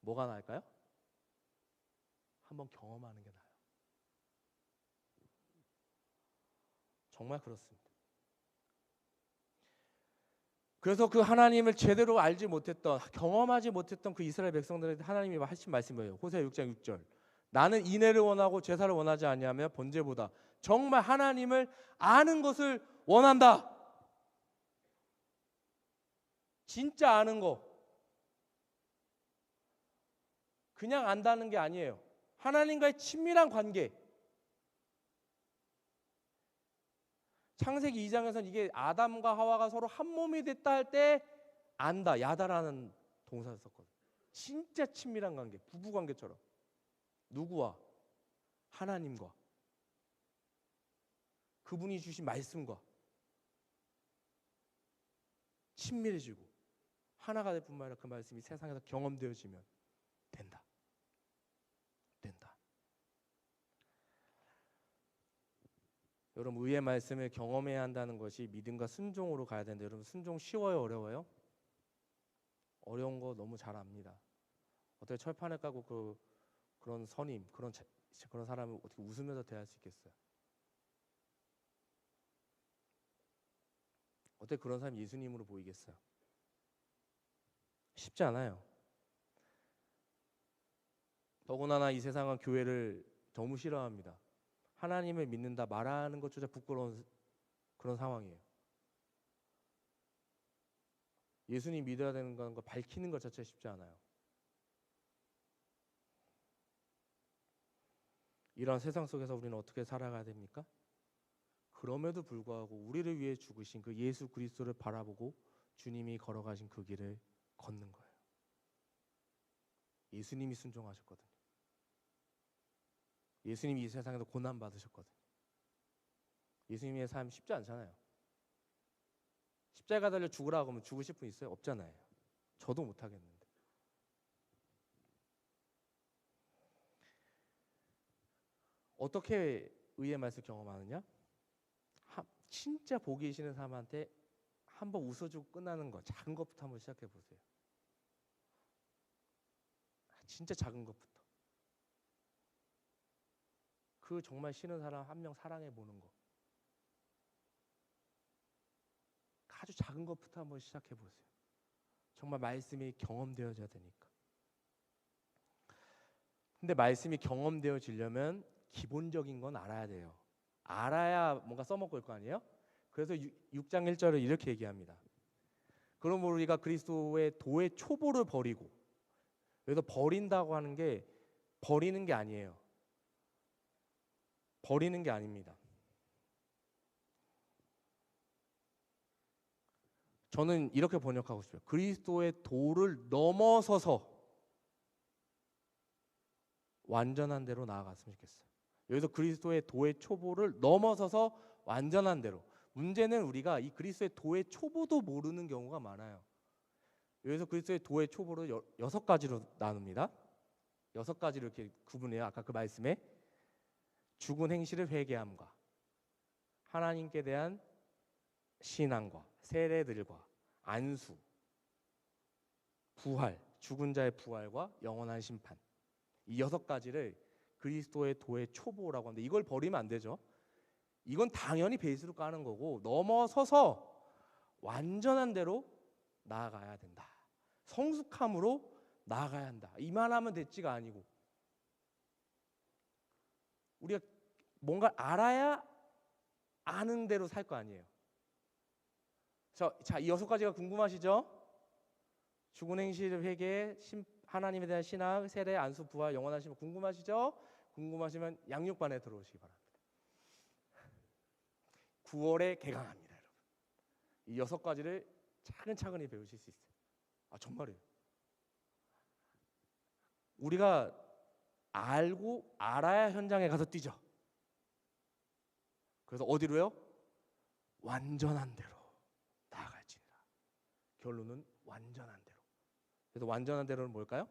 뭐가 나을까요? 한번 경험하는 게 나아요. 정말 그렇습니다. 그래서 그 하나님을 제대로 알지 못했던, 경험하지 못했던 그 이스라엘 백성들에게 하나님이 하신 말씀이에요. 호세아 6장 6절. 나는 인애를 원하고 제사를 원하지 아니하며 번제보다 정말 하나님을 아는 것을 원한다. 진짜 아는 거. 그냥 안다는 게 아니에요. 하나님과의 친밀한 관계. 창세기 2장에서는 이게 아담과 하와가 서로 한 몸이 됐다 할 때 안다, 야다라는 동사를 썼거든요. 진짜 친밀한 관계, 부부 관계처럼. 누구와? 하나님과. 그분이 주신 말씀과 친밀해지고 하나가 될 뿐만 아니라 그 말씀이 세상에서 경험되어지면 된다. 여러분, 의의 말씀을 경험해야 한다는 것이 믿음과 순종으로 가야 되는데, 여러분 순종 쉬워요, 어려워요? 어려운 거 너무 잘 압니다. 어떻게 철판을 까고 그런 선임, 그런 사람을 어떻게 웃으면서 대할 수 있겠어요? 어떻게 그런 사람이 예수님으로 보이겠어요? 쉽지 않아요. 더구나 이 세상은 교회를 너무 싫어합니다. 하나님을 믿는다 말하는 것조차 부끄러운 그런 상황이에요. 예수님 믿어야 되는 거 밝히는 것 자체가 쉽지 않아요. 이런 세상 속에서 우리는 어떻게 살아가야 됩니까? 그럼에도 불구하고 우리를 위해 죽으신 그 예수 그리스도를 바라보고 주님이 걸어가신 그 길을 걷는 거예요. 예수님이 순종하셨거든요. 예수님이 이 세상에서 고난 받으셨거든요. 예수님의 삶 쉽지 않잖아요. 십자가 달려 죽으라고 하면 죽으실 분 있어요? 없잖아요. 저도 못하겠는데. 어떻게 의의 말씀 경험하느냐? 진짜 복이 싫은 사람한테 한번 웃어주고 끝나는 거, 작은 것부터 한번 시작해 보세요. 진짜 작은 것부터. 그 정말 싫은 사람 한 명 사랑해 보는 거. 아주 작은 것부터 한번 시작해 보세요. 정말 말씀이 경험되어져야 되니까. 근데 말씀이 경험되어지려면 기본적인 건 알아야 돼요. 알아야 뭔가 써먹을 거 아니에요? 그래서 6장 1절을 이렇게 얘기합니다. 그럼 우리가 그리스도의 도의 초보를 버리고, 여기서 버린다고 하는 게 버리는 게 아니에요. 버리는 게 아닙니다. 저는 이렇게 번역하고 싶어요. 그리스도의 도를 넘어서서 완전한 대로 나아갔으면 좋겠어요. 여기서 그리스도의 도의 초보를 넘어서서 완전한 대로. 문제는 우리가 이 그리스도의 도의 초보도 모르는 경우가 많아요. 여기서 그리스도의 도의 초보를 6가지로 나눕니다. 6가지로 이렇게 구분해요. 아까 그 말씀에 죽은 행실을 회개함과 하나님께 대한 신앙과 세례들과 안수, 부활, 죽은 자의 부활과 영원한 심판. 이 6가지를 그리스도의 도의 초보라고 하는데, 이걸 버리면 안 되죠. 이건 당연히 베이스로 까는 거고, 넘어서서 완전한 대로 나아가야 된다. 성숙함으로 나아가야 한다. 이만하면 됐지가 아니고, 우리가 뭔가 알아야 아는 대로 살 거 아니에요. 자, 이 6가지가 궁금하시죠? 죽은 행실 회개, 하나님에 대한 신앙, 세례, 안수, 부활, 영원한 심판 궁금하시죠? 궁금하시면 양육반에 들어오시기 바랍니다. 9월에 개강합니다, 여러분. 이 6가지를 차근차근히 배우실 수 있어요. 아, 정말이에요. 우리가 알고 알아야 현장에 가서 뛰죠. 그래서 어디로요? 완전한 대로 나아갈지니라. 결론은 완전한 대로. 그래서 완전한 대로는 뭘까요?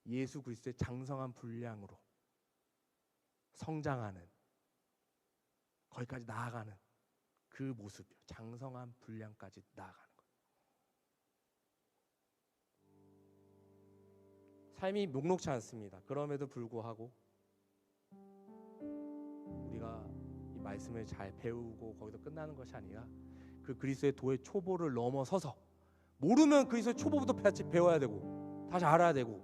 예수 그리스도의 장성한 분량으로 성장하는, 거기까지 나아가는 그 모습이요. 장성한 분량까지 나아가는 거예요. 삶이 녹록지 않습니다. 그럼에도 불구하고 우리가 이 말씀을 잘 배우고 거기서 끝나는 것이 아니라 그 그리스도의 도의 초보를 넘어서서, 모르면 그리스도의 초보부터 배워야 되고 다시 알아야 되고,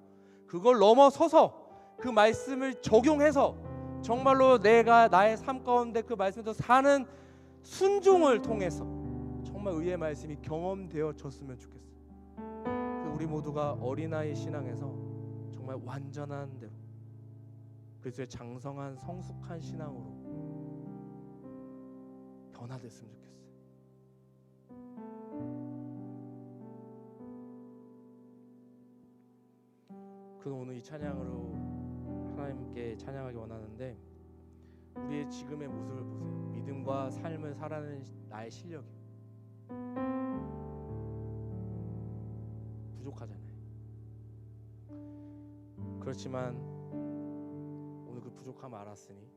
그걸 넘어서서 그 말씀을 적용해서 정말로 내가 나의 삶 가운데 그 말씀에서 사는 순종을 통해서 정말 의의 말씀이 경험되어졌으면 좋겠어요. 우리 모두가 어린아이 신앙에서 정말 완전한 대로 그리스도의 장성한 성숙한 신앙으로 변화됐으면 좋겠어요. 그래서 오늘 이 찬양으로 하나님께 찬양하기 원하는데, 우리의 지금의 모습을 보세요. 믿음과 삶을 살아내는 나의 실력이 부족하잖아요. 그렇지만 오늘 그 부족함을 알았으니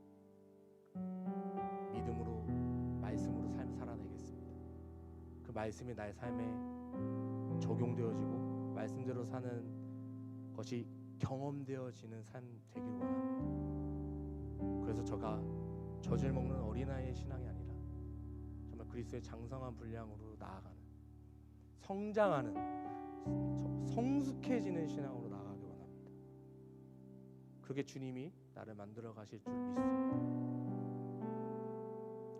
믿음으로, 말씀으로 삶을 살아내겠습니다. 그 말씀이 나의 삶에 적용되어지고 말씀대로 사는 것이 경험되어지는 삶 되길 원합니다. 그래서 저가 젖을 먹는 어린아이의 신앙이 아니라 정말 그리스도의 장성한 분량으로 나아가는, 성장하는, 성숙해지는 신앙으로 나아가길 원합니다. 그렇게 주님이 나를 만들어 가실 줄 믿습니다.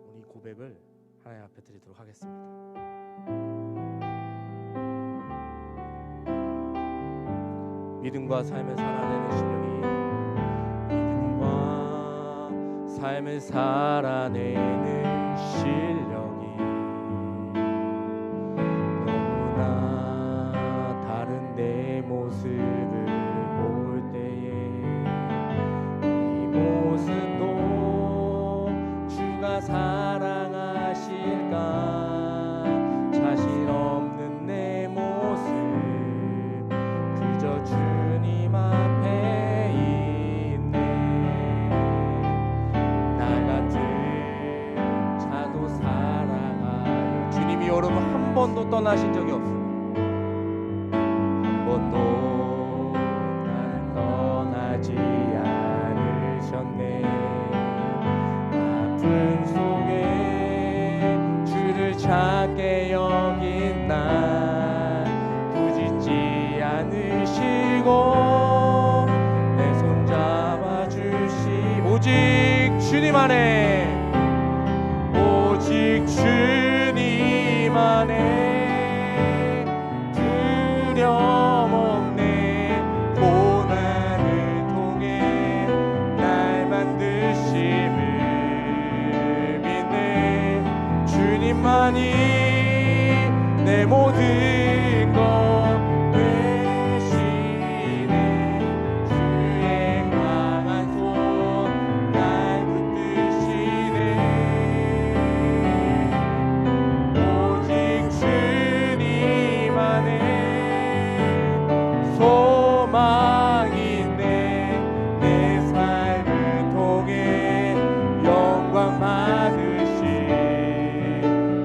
오늘 이 고백을 하나님 앞에 드리도록 하겠습니다. 믿음과 삶을 살아내는 실력이, 믿음과 삶을 살아내는 실력이 너무나 다른 내 모습을 볼 때에 이 모습도 주가 사랑하실까, 자신 없는 내 모습 그저 주님 앞에 있네. 나 같은 자도 사랑하여. 주님이 여러분 한 번도 떠나신 적이 없습니다. 한 번도 나를 떠나지 않으셨네. 아픔 속에 주를 찾게 여긴 나 부짓지 않으시고 내 손 잡아주시. 오직 주님 안에, 오직 주님 안에 두려움 없네. 고난을 통해 날 만드심을 믿네. 주님만이 내 모든 것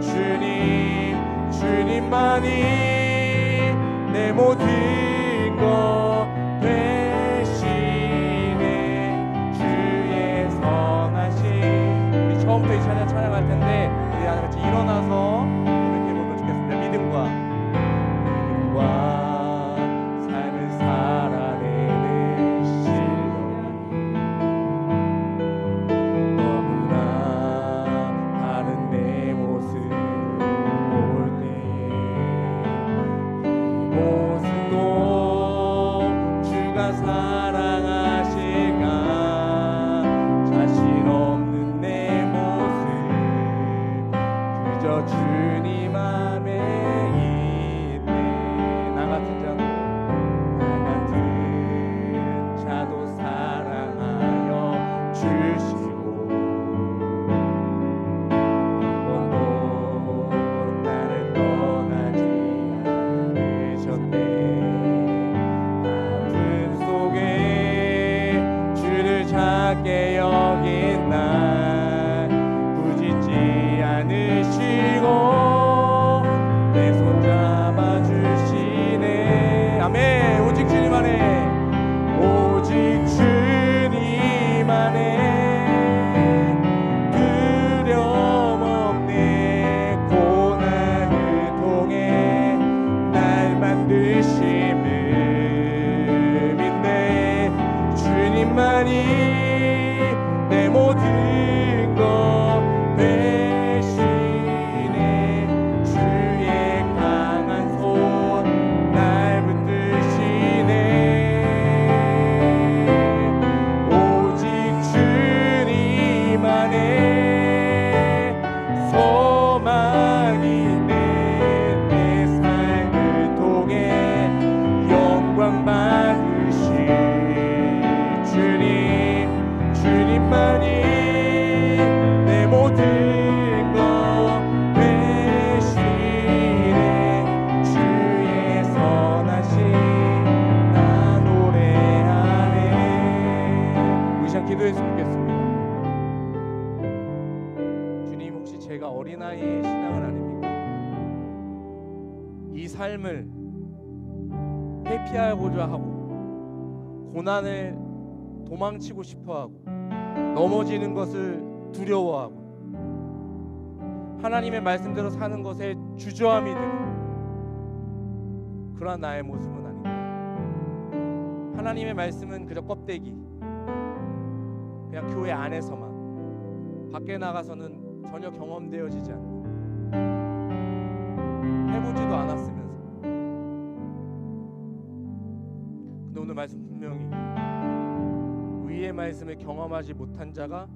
주님 소중하게 여긴 날 꾸짖지 않으시고 내 손 잡아주시네. 아멘. 오직 주님 안에, 오직 주님 안에 두려움 없네. 고난을 통해 날 만드신 흠인데 주님만이 내 모든 것 대신에 주의 강한 손 날 붙드시네. 오직 주님 안에 소망이 내 삶을 통해 영광 받으실 주님만이 내 모든 것 대신에 주의 선하심 나 노래하네. 우리 시간 기도했으면 좋겠습니다. 주님, 혹시 제가 어린아이의 신앙은 아닙니까? 이 삶을 회피하고자 하고 고난을 도망치고 싶어하고 넘어지는 것을 두려워하고 하나님의 말씀대로 사는 것에 주저함이 드는 그러한 나의 모습은 아닙니다. 하나님의 말씀은 그저 껍데기, 그냥 교회 안에서만, 밖에 나가서는 전혀 경험되어지지 않고 해보지도 않았으면서. 근데 오늘 말씀 분명히 의의 말씀을 경험하지 못한 자가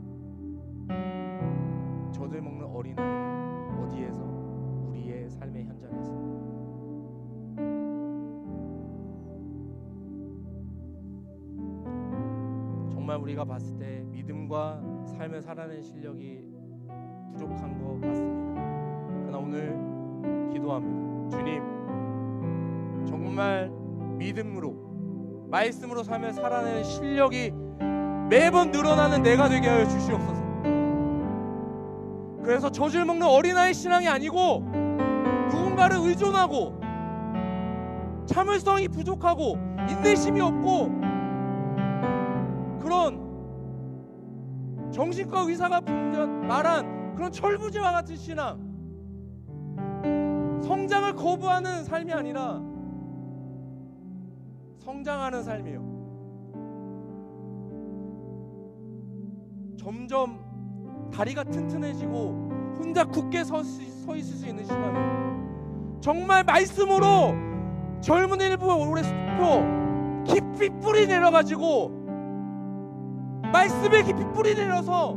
젖을 먹는 어린아이다. 어디에서? 우리의 삶의 현장에서. 정말 우리가 봤을 때 믿음과 삶을 살아내는 실력이 부족한 것 맞습니다. 그러나 오늘 기도합니다. 주님, 정말 믿음으로 말씀으로 삶을 살아내는 실력이 매번 늘어나는 내가 되게 하여 주시옵소서. 그래서 젖을 먹는 어린아이 신앙이 아니고 누군가를 의존하고 참을성이 부족하고 인내심이 없고 그런 정신과 의사가 말한 그런 철부지와 같은 신앙, 성장을 거부하는 삶이 아니라 성장하는 삶이에요. 점점 다리가 튼튼해지고 혼자 굳게 서 있을 수 있는 시간이에요. 정말 말씀으로 젊은 일부 오래 숲고 깊이 뿌리 내려가지고 말씀에 깊이 뿌리 내려서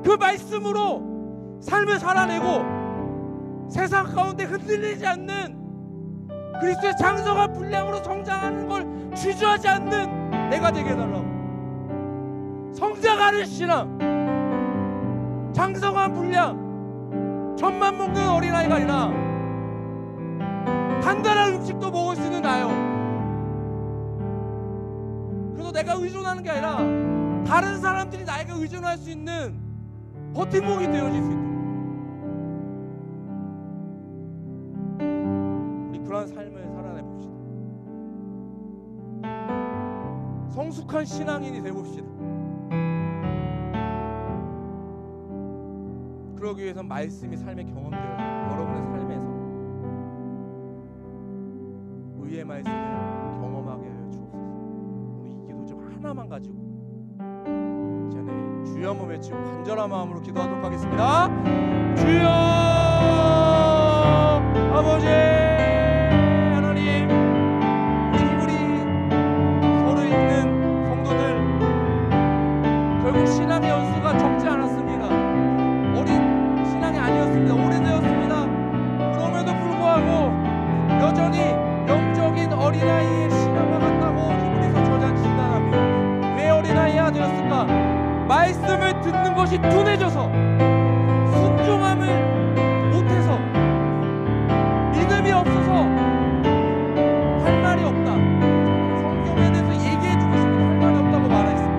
그 말씀으로 삶을 살아내고 세상 가운데 흔들리지 않는 그리스도의 장성한 분량으로 성장하는 걸 주저하지 않는 내가 되게 해달라고. 성장하는 신앙, 장성한 분량, 젖만 먹는 어린아이가 아니라 단단한 음식도 먹을 수 있는 나요. 그래서 내가 의존하는 게 아니라 다른 사람들이 나에게 의존할 수 있는 버팀목이 되어질 수 있도록 우리 그런 삶을 살아내 봅시다. 성숙한 신앙인이 되봅시다. 그러기 위해서 말씀이 삶의 경험되어서 여러분의 삶에서 의의 말씀을 경험하게 하여 주옵소서. 오늘 이 기도 좀 하나만 가지고 이전에 주여 한번 외치고 간절한 마음으로 기도하도록 하겠습니다. 주여 아버지 하나님, 우리 서로 있는 성도들 결국 신앙의 연수가 적지 않았습니다. 어린 신앙이 아니었습니다. 오래되었습니다. 그럼에도 불구하고 여전히 영적인 어린아이의 신앙과 같다고 히브리서 저자는 진단합니다. 왜 어린아이가 되었을까? 말씀을 듣는 것이 둔해져서 순종함을 못해서 믿음이 없어서 할 말이 없다. 성경에 대해서 얘기해주고 싶은 할 말이 없다고 말했습니다.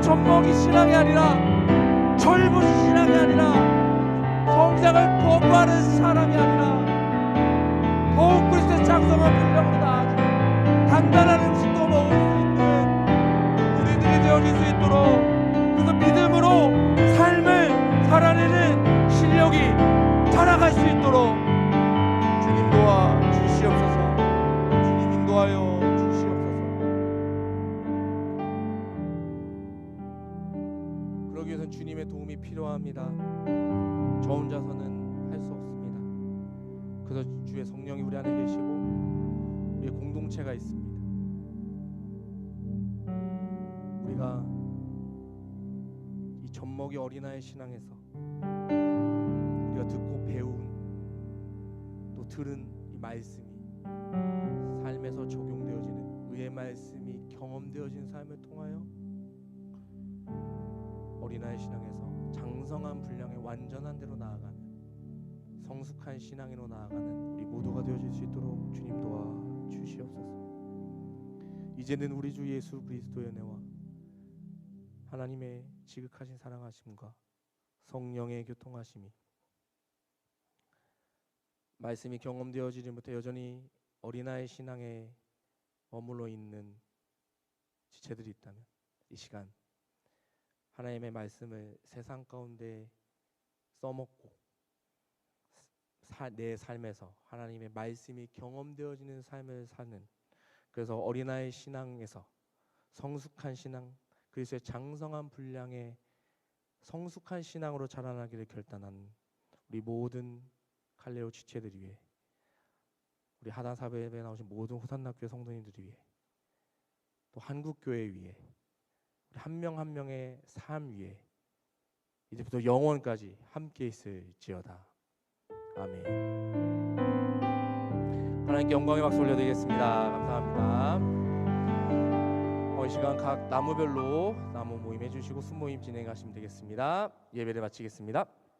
젖먹이 신앙이 아니라 철부지 신앙이 아니라 성장을 거부하는 사람이 아니라 더욱 그리스도의 장성한 분량으로 나아지고 단단한 음식도 먹을 수 있는 우리들이 되어질 수 있도록, 그래서 믿음으로 삶을 살아내는 실력이 자라갈 수 있도록 주님 도와 주시옵소서. 주님 인도하여 주시옵소서. 그러기 위해서는 주님의 도움이 필요합니다. 저 혼자서는 할 수 없습니다. 그래서 주의 성령이 우리 안에 계시고 우리의 공동체가 있습니다. 우리가 이 젖먹이 어린아이 신앙에서 우리가 듣고 배운 또 들은 이 말씀이 삶에서 적용되어지는 의의 말씀이 경험되어진 삶을 통하여 어린아이 신앙에서 장성한 분량의 완전한 대로 나아가는 성숙한 신앙으로 나아가는 우리 모두가 되어질 수 있도록 주님 도와 주시옵소서. 이제는 우리 주 예수 그리스도의 은혜와 하나님의 지극하신 사랑하심과 성령의 교통하심이 말씀이 경험되어지지 못해 여전히 어린아이 신앙에 머물러 있는 지체들이 있다면 이 시간 하나님의 말씀을 세상 가운데 써먹고 내 삶에서 하나님의 말씀이 경험되어지는 삶을 사는, 그래서 어린아이 신앙에서 성숙한 신앙, 그리스도의 장성한 분량의 성숙한 신앙으로 자라나기를 결단한 우리 모든 칼레오 지체들이 위해, 우리 하단 사배에 나오신 모든 호산학교의 성도님들이 위해, 또 한국교회 위해, 우리 한 명 한 명의 삶 위에 이제부터 영원까지 함께 있을지어다. 아멘. 하나님께 영광의 박수 올려드리겠습니다. 감사합니다. 이 시간 각 나무별로 나무 모임 해주시고 순모임 진행하시면 되겠습니다. 예배를 마치겠습니다.